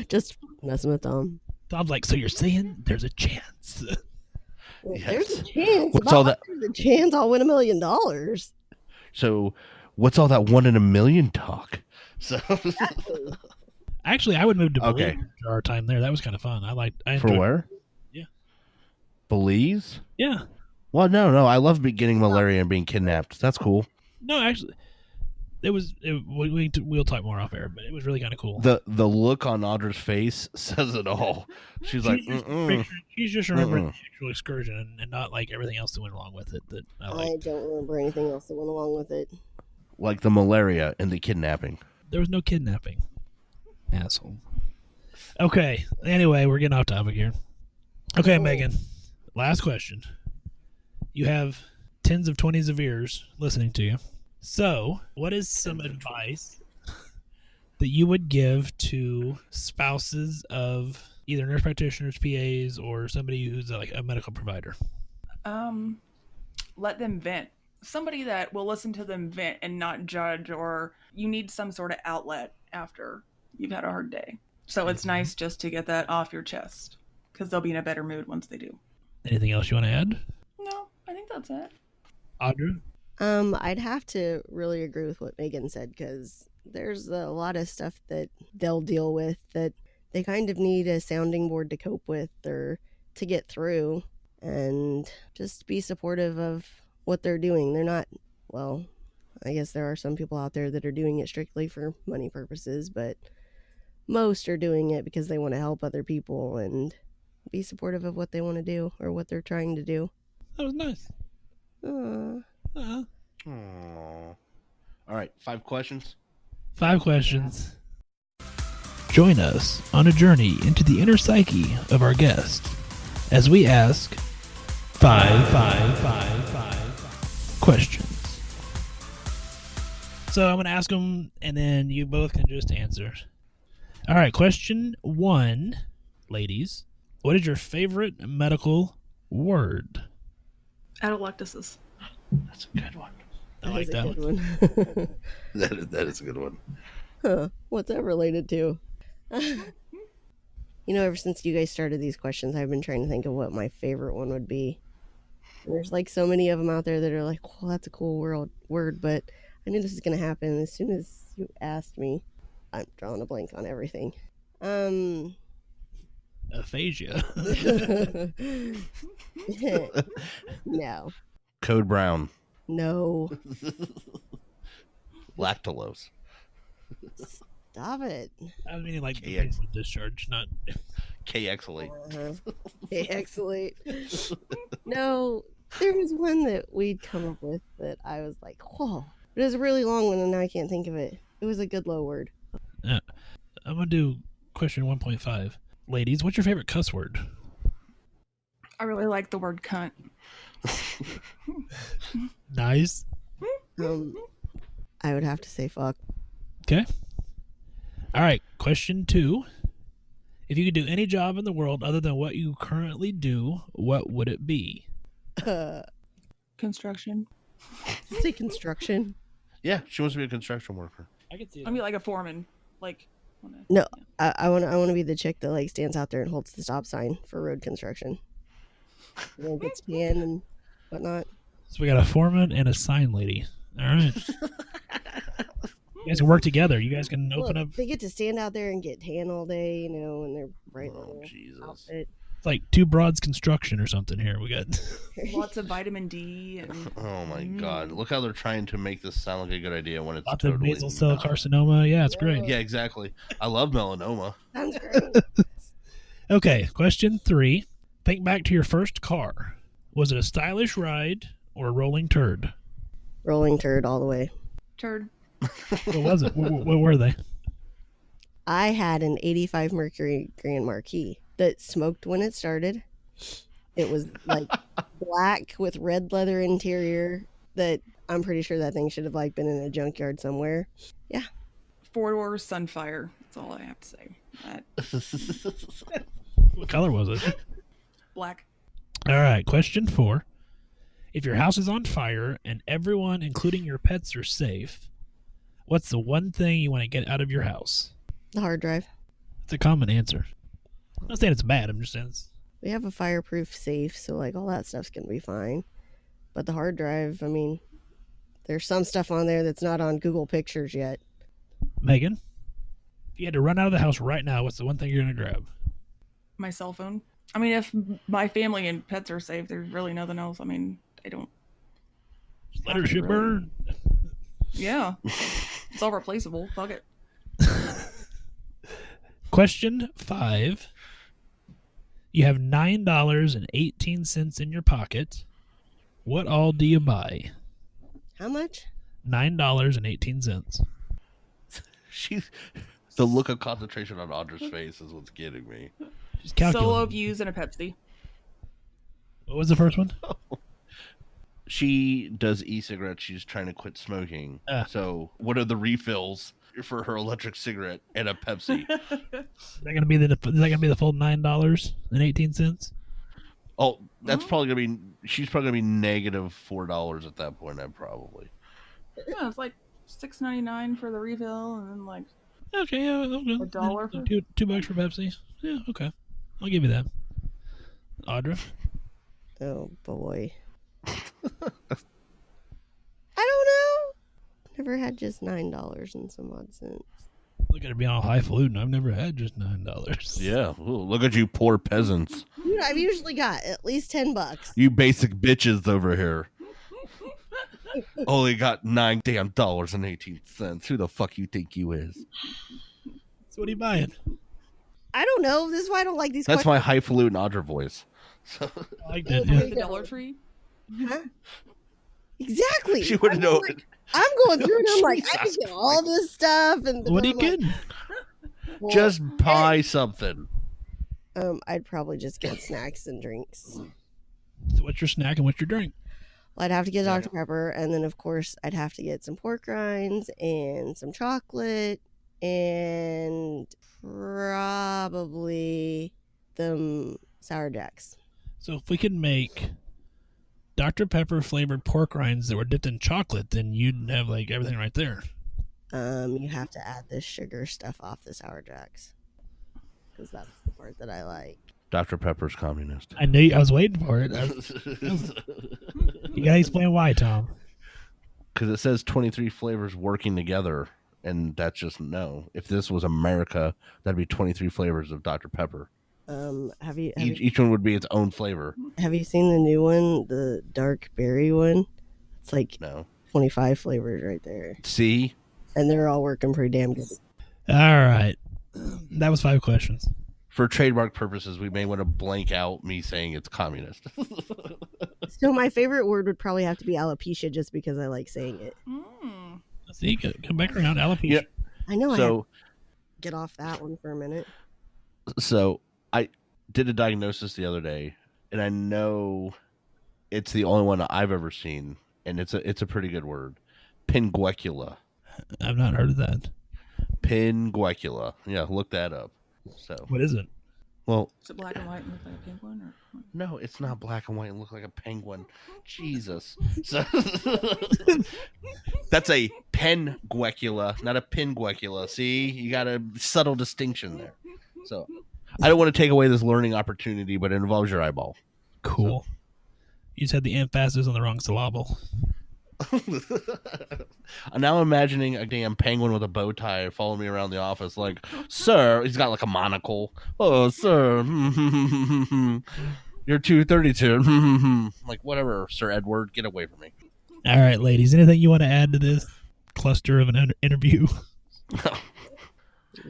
just messing with Tom. Tom's like, so you're saying there's a chance? Well, Yes. there's a chance. What's all that? There's a chance I'll win $1 million. So what's all that 1 in a million talk? So Actually, I would move to Okay. Belize for our time there. That was kind of fun. I for enjoyed- where? Yeah. Belize? Yeah. Well, no. I love getting malaria and being kidnapped. That's cool. No, actually, we'll talk more off air, but it was really kind of cool. The look on Audra's face says it all. She's like, she's just remembering the actual excursion and not like everything else that went along with it. That I I like. don't remember anything else that went along with it. like the malaria and the kidnapping. There was no kidnapping, asshole. Okay. Anyway, we're getting off topic here. Okay, Megan. Last question. You have tens of 20s of ears listening to you. So, what is some advice that you would give to spouses of either nurse practitioners, PAs, or somebody who's like a medical provider? Let them vent. Somebody that will listen to them vent and not judge, or you need some sort of outlet after you've had a hard day. So it's nice just to get that off your chest, because they'll be in a better mood once they do. Anything else you want to add? No, I think that's it. Audra? I'd have to really agree with what Megan said, because there's a lot of stuff that they'll deal with that they kind of need a sounding board to cope with or to get through, and just be supportive of what they're doing. They're not, well, I guess there are some people out there that are doing it strictly for money purposes, but most are doing it because they want to help other people and be supportive of what they want to do or what they're trying to do. That was nice. Aww. All right, 5 questions. 5 questions. Join us on a journey into the inner psyche of our guest as we ask 5 questions. So I'm going to ask them, and then you both can just answer. All right, question 1, ladies. What is your favorite medical word? Atelectasis. That's a good one. I like that one. one. That is a good one. Huh, what's that related to? Ever since you guys started these questions, I've been trying to think of what my favorite one would be. There's like so many of them out there that are like, well, that's a cool word, but I knew this was going to happen as soon as you asked me. I'm drawing a blank on everything. Aphasia. No. Code Brown. No. Lactulose. Stop it. I was meaning like KX. discharge, not. KXLate. Okay, excellent. No, there was one that we'd come up with that I was like, whoa. It was a really long one and now I can't think of it. It was a good low word. I'm going to do question 1.5. Ladies, what's your favorite cuss word? I really like the word cunt. Nice. I would have to say fuck. Okay. All right. Question 2. If you could do any job in the world other than what you currently do, what would it be? Construction. Say construction. Yeah, she wants to be a construction worker. I could see I mean, like a foreman. No, I want to be the chick that like stands out there and holds the stop sign for road construction. Gets tan and whatnot. So we got a foreman and a sign lady. All right. You guys can work together. You guys can open up. They get to stand out there and get tan all day, in their bright little Jesus. outfit. It's like Two Broads Construction or something here. We got. Lots of vitamin D. And Oh my God! Look how they're trying to make this sound like a good idea when it's Lots of totally basal cell not. carcinoma. Yeah, it's great. Yeah, exactly. I love melanoma. Sounds great. Okay, question 3. Think back to your first car. Was it a stylish ride or a rolling turd? Rolling turd all the way. turd. What was it? What were they? I had an 85 Mercury Grand Marquis that smoked when it started. It was like black with red leather interior that I'm pretty sure that thing should have like been in a junkyard somewhere. Yeah. 4-door Sunfire. That's all I have to say. What color was it? Black. All right, question 4. If your house is on fire and everyone, including your pets, are safe, what's the one thing you want to get out of your house? The hard drive. It's a common answer. I'm not saying it's bad. I'm just saying it's... We have a fireproof safe, so like all that stuff's gonna be fine. But the hard drive, I mean, there's some stuff on there that's not on Google Pictures yet. Megan, if you had to run out of the house right now, what's the one thing you're going to grab? My cell phone. I mean, if my family and pets are safe, there's really nothing else. I mean, I don't. Just let her shit burn. Yeah. It's all replaceable. Fuck it. Question 5. You have $9.18 in your pocket. What all do you buy? How much? $9.18. The look of concentration on Audra's face is what's getting me. She's calculating. Solo views and a Pepsi. What was the first one? She does e-cigarettes. She's trying to quit smoking. So what are the refills for her electric cigarette and a Pepsi? Is that gonna be the full $9.18? Oh, that's probably gonna be. She's probably gonna be negative $4 at that point. Probably. Yeah, it's like $6.99 for the refill, and then like Okay, yeah, $1 for $2 for Pepsi. Yeah, okay, I'll give you that. Audra, Oh boy. I don't know. Never had just $9 and some odd cents. look at her being all highfalutin. I've never had just $9. Yeah. Ooh, look at you, poor peasants. Dude, I've usually got at least $10. You basic bitches over here. Only got $9.18. Who the fuck you think you is? So what are you buying? I don't know. This is why I don't like these That's questions. my highfalutin Audra voice. So, I like that. the Dollar Tree. Huh? Exactly. she wouldn't know. I'm going through and I'm like, I can Jesus get all this stuff. And What are you I'm like, getting? well, Just buy something. I'd probably just get snacks and drinks. So what's your snack and what's your drink? Well, I'd have to get Dr. Pepper, and then of course I'd have to get some pork rinds and some chocolate and probably them Sour Jacks. So if we could make Dr. Pepper flavored pork rinds that were dipped in chocolate, then you'd have like everything right there. You have to add this sugar stuff off the Sour Jacks because that's the part that I like. Dr. Pepper's communist. I knew I was waiting for it. You gotta explain why, Tom. Because it says 23 flavors working together, and that's just no. If this was America, that'd be 23 flavors of Dr. Pepper. Each one would be its own flavor. Have you seen the new one, the dark berry one? It's like No. 25 flavors right there, See? and they're all working pretty damn good. All right. That was 5 questions. For trademark purposes, we may want to blank out me saying it's communist. So my favorite word would probably have to be alopecia, just because I like saying it. Mm. See, come back around. Alopecia. Yeah. I know. I have So, to get off that one for a minute. so I did a diagnosis the other day, and I know it's the only one I've ever seen, and it's a pretty good word. Pinguecula. I've not heard of that. Pinguecula. Yeah, look that up. So, What is it? well, Is it black and white and look like a penguin? Or no, it's not black and white and look like a penguin. Jesus. So, that's a penguecula, not a pinguecula. See, you got a subtle distinction there. So, I don't want to take away this learning opportunity, but it involves your eyeball. Cool. You just had the emphasis on the wrong syllable. I'm now imagining a damn penguin with a bow tie following me around the office, like, sir, he's got like a monocle. Oh, sir, you're 232. Like, whatever, Sir Edward, get away from me. All right, ladies. Anything you want to add to this cluster of an interview?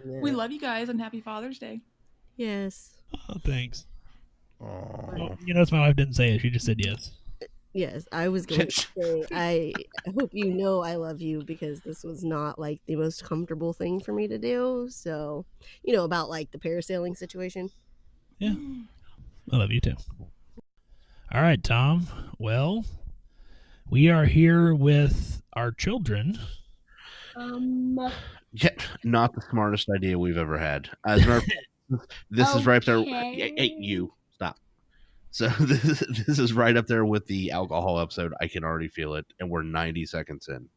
We love you guys and happy Father's Day. Yes. Oh, thanks. Oh. Well, you notice my wife didn't say it. She just said yes. Yes, I was going to say, I hope you know I love you, because this was not like the most comfortable thing for me to do. So, about like the parasailing situation. Yeah. I love you too. All right, Tom. Well, we are here with our children. Yeah, not the smartest idea we've ever had. This is right there. Hey, you stop. So this is right up there with the alcohol episode. I can already feel it, and we're 90 seconds in.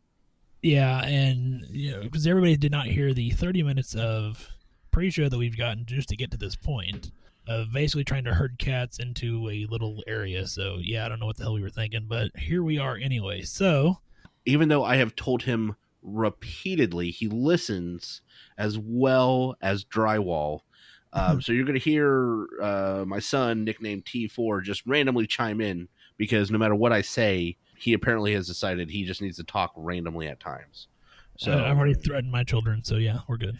Yeah, and because everybody did not hear the 30 minutes of pre-show that we've gotten just to get to this point of basically trying to herd cats into a little area. So yeah, I don't know what the hell we were thinking, but here we are anyway. So even though I have told him repeatedly, he listens as well as drywall. So you're going to hear my son, nicknamed T4, just randomly chime in because no matter what I say, he apparently has decided he just needs to talk randomly at times. So I've already threatened my children, so yeah, we're good.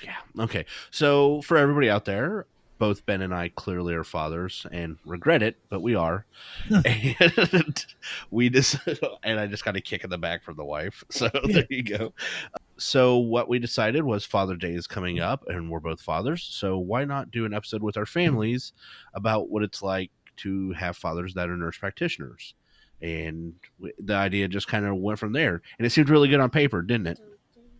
yeah. Okay. So for everybody out there, both Ben and I clearly are fathers and regret it, but we are. And we just, and I just got a kick in the back from the wife. So there you go. So what we decided was Father Day is coming up and we're both fathers. So why not do an episode with our families about what it's like to have fathers that are nurse practitioners? And the idea just kind of went from there. And it seemed really good on paper, didn't it?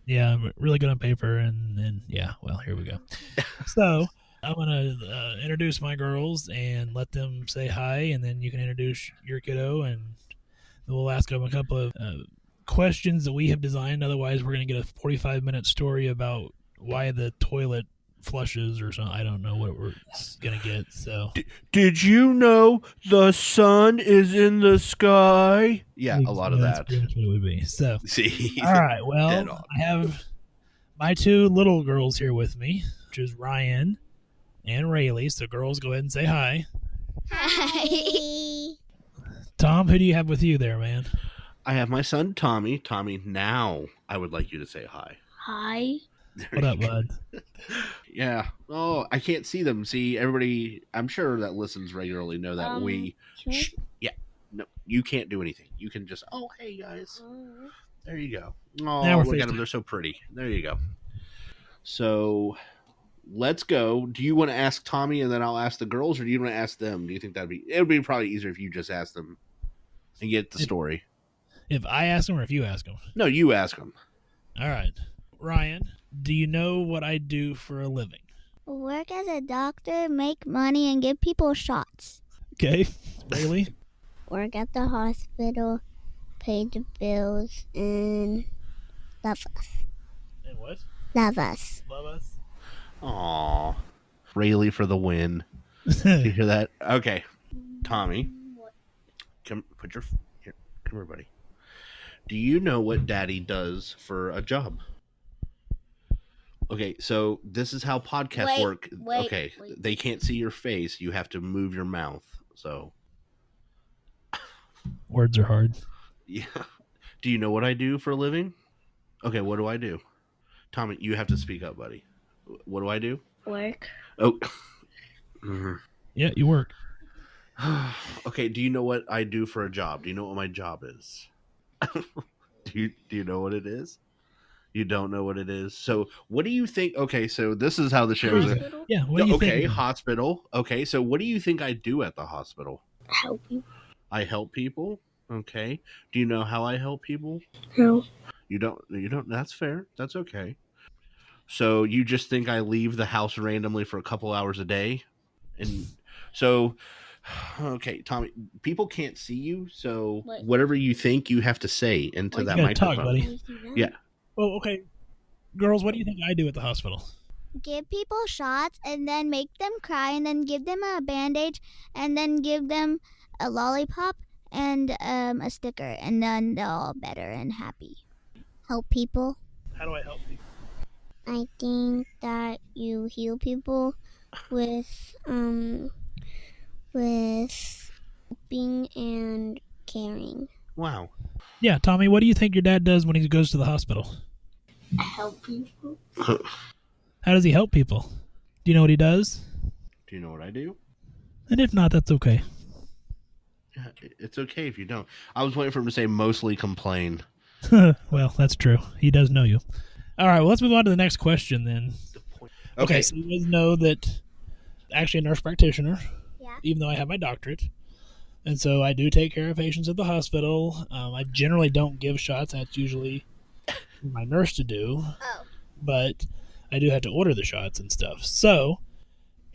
Yeah, really good on paper. And yeah, well, here we go. So I'm going to introduce my girls and let them say hi. And then you can introduce your kiddo. And we'll ask them a couple of questions that we have designed. Otherwise, we're going to get a 45-minute story about why the toilet flushes or something. I don't know what we're going to get. So, did you know the sun is in the sky? Yeah, a lot of that. That's what it would be. So, see. All right. Well, I have my two little girls here with me, which is Ryan and Ralee. So, girls, go ahead and say hi. Hi. Tom, who do you have with you there, man? I have my son, Tommy. Tommy, now I would like you to say hi. Hi. What up, bud? Yeah. Oh, I can't see them. See, everybody, I'm sure that listens regularly know that yeah. No, you can't do anything. You can just, oh, hey, guys. There you go. Oh, look at them. They're so pretty. There you go. So let's go. Do you want to ask Tommy and then I'll ask the girls, or do you want to ask them? Do you think it would be probably easier if you just ask them and get the story? If I ask them or if you ask them? No, you ask them. All right. Ryan, do you know what I do for a living? Work as a doctor, make money, and give people shots. Okay. Ralee? Work at the hospital, pay the bills, and love us. And what? Love us. Love us? Aw. Ralee for the win. You hear that? Okay. Tommy. Come here. Come here, buddy. Do you know what Daddy does for a job? Okay, so this is how podcasts work. Okay, they can't see your face. You have to move your mouth. So words are hard. Yeah. Do you know what I do for a living? Okay, what do I do? Tommy, you have to speak up, buddy. What do I do? Work. Oh. Mm-hmm. Yeah, you work. Okay, do you know what I do for a job? Do you know what my job is? Do you know what it is? You don't know what it is. So what do you think? Okay, so this is how the show is. Yeah, what do you think? Okay, hospital. Okay, so what do you think I do at the hospital? Help you. I help people. Okay. Do you know how I help people? No. You don't. That's fair. That's okay. So you just think I leave the house randomly for a couple hours a day? And so, okay, Tommy, people can't see you, so whatever you think, you have to say into that microphone. Talk, buddy. Yeah. Oh, okay. Girls, what do you think I do at the hospital? Give people shots and then make them cry and then give them a bandage and then give them a lollipop and a sticker and then they're all better and happy. Help people. How do I help people? I think that you heal people with helping and caring. Wow. Yeah, Tommy, what do you think your dad does when he goes to the hospital? Help people. How does he help people? Do you know what he does? Do you know what I do? And if not, that's okay. Yeah, it's okay if you don't. I was waiting for him to say mostly complain. Well, that's true. He does know you. All right, well, let's move on to the next question then. Okay, so you guys know that actually a nurse practitioner, even though I have my doctorate. And so I do take care of patients at the hospital. I generally don't give shots. That's usually for my nurse to do. Oh. But I do have to order the shots and stuff. So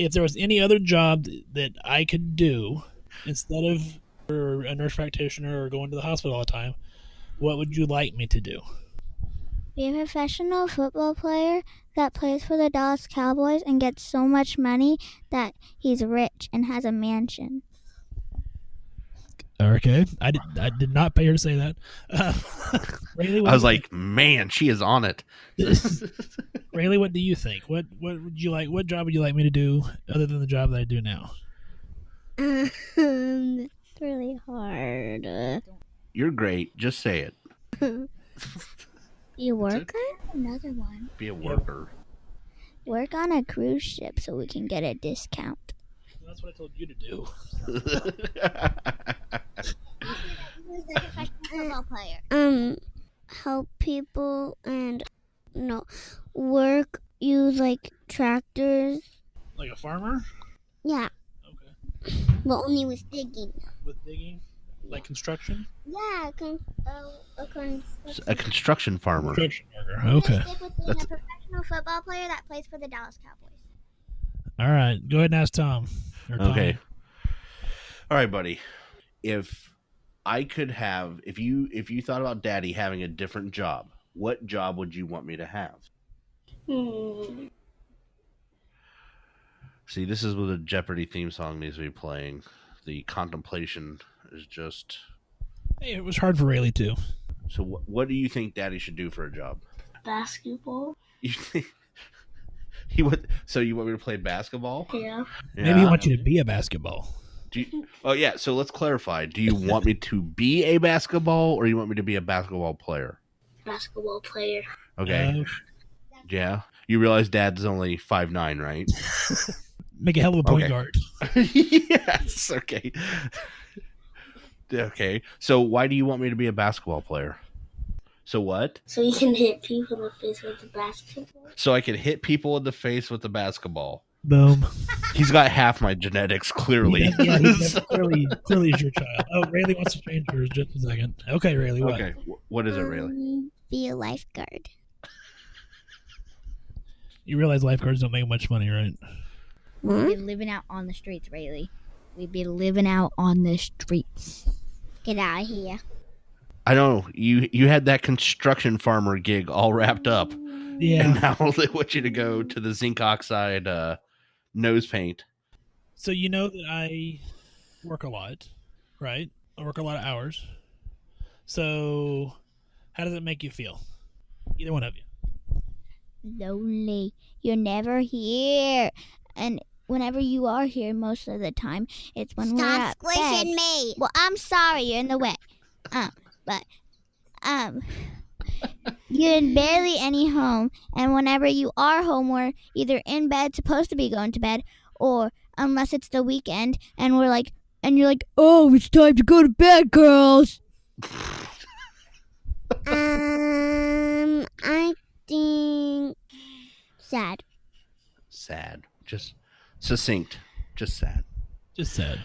if there was any other job that I could do instead of a nurse practitioner or going to the hospital all the time, what would you like me to do? Be a professional football player that plays for the Dallas Cowboys and gets so much money that he's rich and has a mansion. Okay, I did not pay her to say that. Ralee, I was like, man, she is on it. Ralee, what do you think? What would you like? What job would you like me to do other than the job that I do now? It's really hard. You're great. Just say it. Be a worker? Another one. Be a worker. Work on a cruise ship so we can get a discount. That's what I told you to do. Who's a professional football player? Help people and work, use like tractors. Like a farmer? Yeah, Okay. but only with digging. With digging? Like construction? Yeah, A construction farmer. Construction worker. Okay. Stick with being a professional football player that plays for the Dallas Cowboys. All right. Go ahead and ask Tom. Or Tommy. Okay. All right, buddy. If I could have, if you thought about Daddy having a different job, what job would you want me to have? See, this is where the Jeopardy theme song needs to be playing. The contemplation is just. Hey, it was hard for Ralee too. So, what do you think Daddy should do for a job? Basketball. You think he would? So you want me to play basketball? Yeah. Maybe he wants you to be a basketball. Oh yeah. So let's clarify. Do you want me to be a basketball, or you want me to be a basketball player? Basketball player. Okay. Yeah. You realize Dad's only 5'9", right? Make a hell of a point guard. Yes. Okay. Okay. So why do you want me to be a basketball player? So what? So you can hit people in the face with the basketball. So I can hit people in the face with the basketball. Boom. He's got half my genetics, clearly. Yeah, clearly is your child. Oh, Ralee wants to change hers just a second. Okay, Ralee, what? Okay. What is it, Ralee? Be a lifeguard. You realize lifeguards don't make much money, right? We'd be living out on the streets, Ralee. We'd be living out on the streets. Get out of here. I know. You had that construction farmer gig all wrapped up. Yeah. And now they want you to go to the zinc oxide nose paint. So you know that I work a lot, right? I work a lot of hours. So how does it make you feel? Either one of you. Lonely. You're never here. And whenever you are here, most of the time, it's when we're at bed. Stop squishing me. Well, I'm sorry. You're in the way. But you're in barely any home. And whenever you are home, we're either in bed, supposed to be going to bed, or unless it's the weekend, and we're like, and you're like, oh, it's time to go to bed, girls. I think sad. Sad. Just succinct. Just sad. Just sad.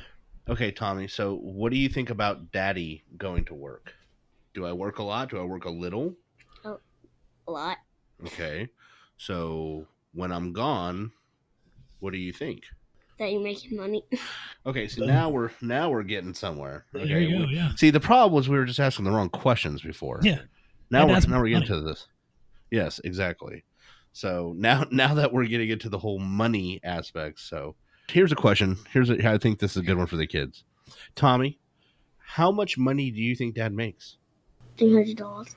Okay, Tommy, so what do you think about Daddy going to work? Do I work a lot? Do I work a little? A lot. Okay. So when I'm gone, what do you think? That you're making money. Okay, so now we're getting somewhere. Okay. There you go, yeah. See, the problem was we were just asking the wrong questions before. Yeah. Now we're getting to this. Yes, exactly. So now that we're getting into the whole money aspect, so here's a question. I think this is a good one for the kids. Tommy, how much money do you think Dad makes? $300.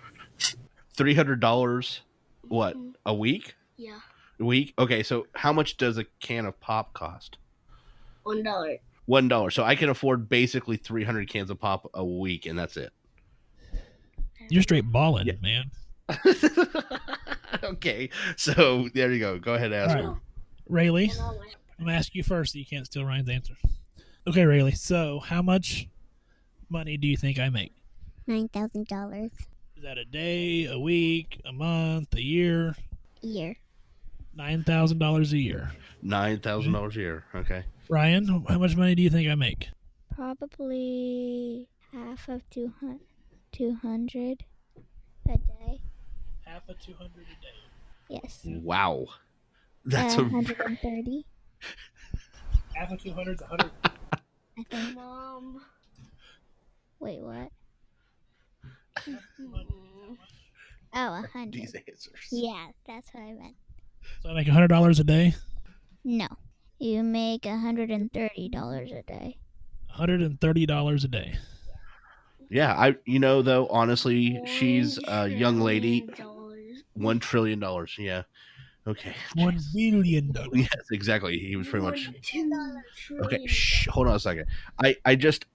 $300 what? A week? Yeah. A week? Okay, so how much does a can of pop cost? $1. $1. So I can afford basically 300 cans of pop a week, and that's it. You're straight balling, man. Okay, so there you go. Go ahead and ask All right. him. Rayleigh, I'm going to ask you first so you can't steal Ryan's answer. Okay, Rayleigh, so how much money do you think I make? $9,000 Is that a day, a week, a month, a year? a year. $9,000 a year. $9,000 a year. Okay. Ryan, how much money do you think I make? Probably half of 200 a day. Half of 200 a day. Yes. Wow. That's a 130. Half of 200 is 100. I think. Mom. Wait, what? Oh, 100. These answers. Yeah, that's what I meant. So I make $100 a day. No, you make $130 a day. $130 a day. Yeah, though, honestly, she's a young lady. $1 trillion. Yeah. Okay. $1 billion. Yes, exactly. He was pretty much. Okay, hold on a second. I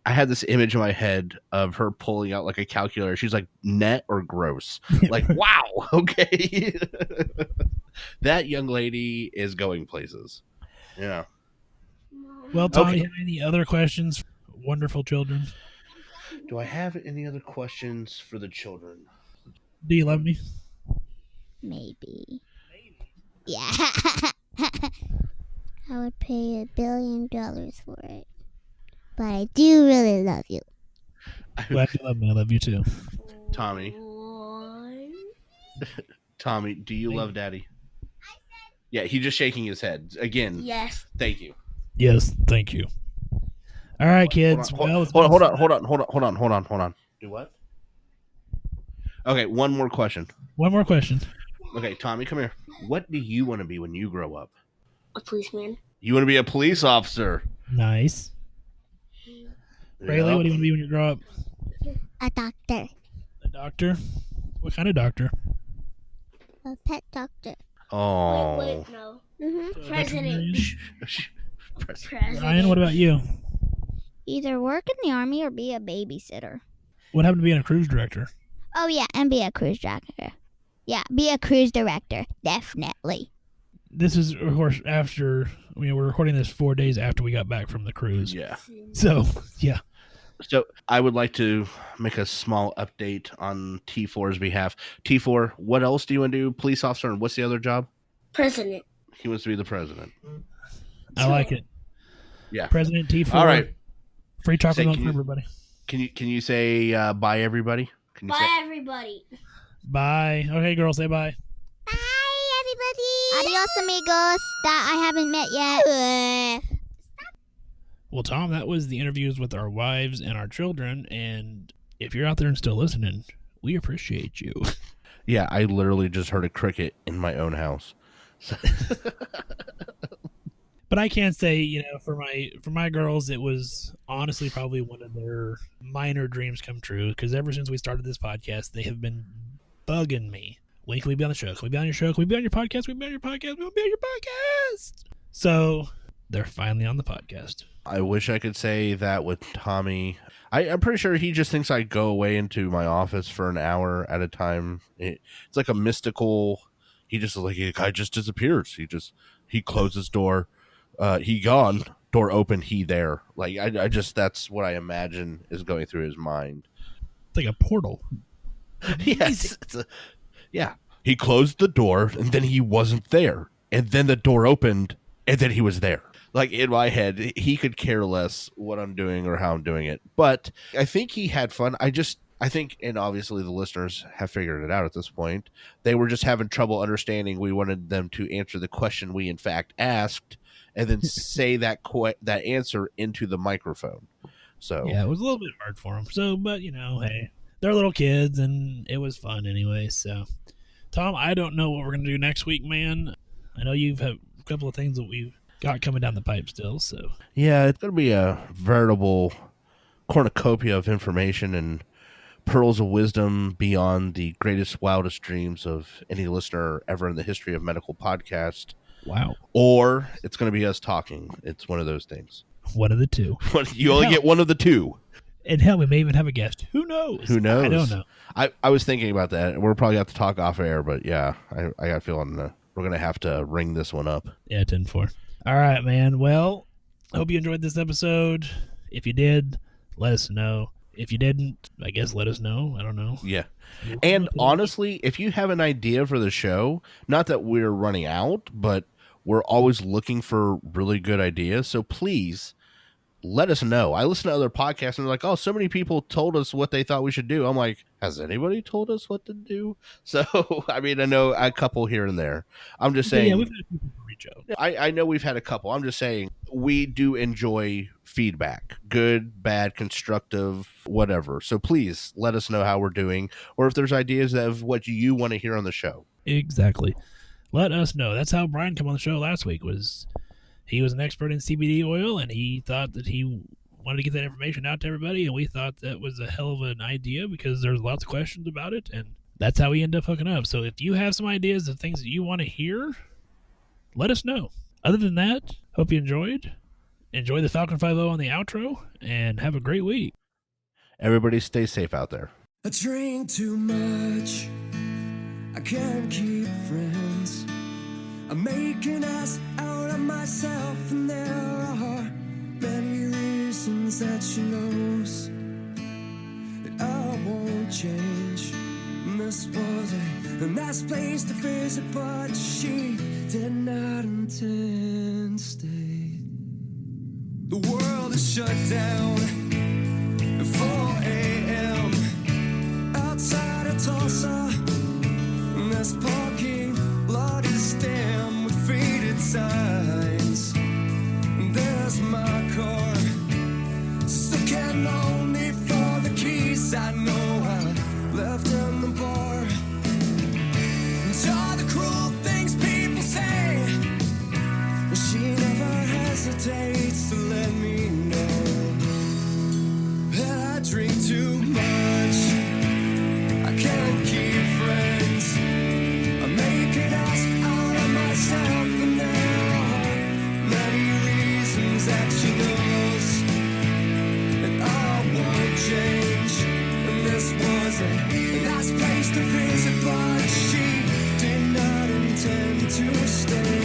had this image in my head of her pulling out like a calculator. She's like, net or gross? Like, wow. Okay. That young lady is going places. Yeah. Well, Tom, Okay. you have any other questions? Wonderful children. Do I have any other questions for the children? Do you love me? Maybe. Yeah. I would pay $1 billion for it. But I do really love you. Glad you love me. I love you too. Tommy, do you love Daddy? Yeah, he's just shaking his head again. Yes. Thank you. Yes, thank you. All right, kids. Hold Well, it's on. Do what? Okay, one more question. one more question. Okay, Tommy, come here. What do you want to be when you grow up? A policeman. You want to be a police officer. Nice. Ralee, what do you want to be when you grow up? A doctor. A doctor? What kind of doctor? A pet doctor. Oh. Wait, no. Mm-hmm. President. President. Ryan, what about you? Either work in the army or be a babysitter. What happened to being a cruise director? Oh, yeah, and be a cruise director. Yeah, be a cruise director. Definitely. This is, of course, after, we're recording this 4 days after we got back from the cruise. Yeah. So, yeah. So I would like to make a small update on T4's behalf. T4, what else do you want to do? Police officer, and what's the other job? President. He wants to be the president. I like it. Yeah. President T4. All right. Free chocolate Say, milk can for you- everybody. Can you say bye, everybody? Can you Bye, everybody. Bye. Okay, girls, say bye. Bye, everybody. Adios, amigos. That I haven't met yet. Well, Tom, that was the interviews with our wives and our children. And if you're out there and still listening, we appreciate you. Yeah, I literally just heard a cricket in my own house. But I can't say, for my girls, it was honestly probably one of their minor dreams come true. Because ever since we started this podcast, they have been bugging me. When can we be on the show? Can we be on your show? Can we be on your podcast? Can we be on your podcast? We will be on your podcast. So they're finally on the podcast. I wish I could say that with Tommy. I'm pretty sure he just thinks I go away into my office for an hour at a time. It's like a mystical. He just like a guy just disappears. He closes door. He gone. Door open. He there. Like I just that's what I imagine is going through his mind. It's like a portal. Yes. Yeah. He closed the door and then he wasn't there. And then the door opened and then he was there. Like in my head, he could care less what I'm doing or how I'm doing it. But I think he had fun. I think, and obviously the listeners have figured it out at this point, they were just having trouble understanding. We wanted them to answer the question we in fact asked and then say that answer into the microphone. So Yeah, it was a little bit hard for them. So, but hey, they're little kids and it was fun anyway. So, Tom, I don't know what we're going to do next week, man. I know you've had a couple of things that we've got coming down the pipe still. So, yeah, it's going to be a veritable cornucopia of information and pearls of wisdom beyond the greatest, wildest dreams of any listener ever in the history of medical podcast. wow. Or it's going to be us talking. It's one of those things. One of the two. You only get one of the two. And hell, we may even have a guest. Who knows? Who knows? I don't know. I was thinking about that. We're probably going to have to talk off air, but yeah, I got a feeling we're going to have to ring this one up. Yeah, 10-4. All right, man. Well, I hope you enjoyed this episode. If you did, let us know. If you didn't, I guess let us know. I don't know. Yeah. And honestly, if you have an idea for the show, not that we're running out, but we're always looking for really good ideas. So please let us know. I listen to other podcasts and they're like, oh, so many people told us what they thought we should do. I'm like, has anybody told us what to do? So, I mean, I know a couple here and there. I'm just saying. Yeah, we've had people for great job. I know we've had a couple. I'm just saying we do enjoy feedback, good, bad, constructive, whatever. So please let us know how we're doing, or if there's ideas of what you want to hear on the show. Exactly. Let us know. That's how Brian came on the show last week. He was an expert in CBD oil, and he thought that he wanted to get that information out to everybody, and we thought that was a hell of an idea because there's lots of questions about it, and that's how we end up hooking up. So if you have some ideas of things that you want to hear, let us know. Other than that, hope you enjoyed. Enjoy the Falcon Five-O on the outro, and have a great week. Everybody stay safe out there. I drink too much, I can't keep friends. I'm making ass out of myself, and there are many reasons that she knows that I won't change. And this was a nice place to visit, but she did not intend to stay. The world is shut down at 4 a.m. outside of Tulsa. And this parking lot is damn with faded signs. And there's my car, stuck and lonely for the keys. I know I left in the bar. And all the cruel things people say, she never hesitates to let me know that I drink too much. I can't keep friends. I'm making us out of myself, and there are many reasons that she knows that I won't change. And this was a nice place to visit, but she did not intend to stay.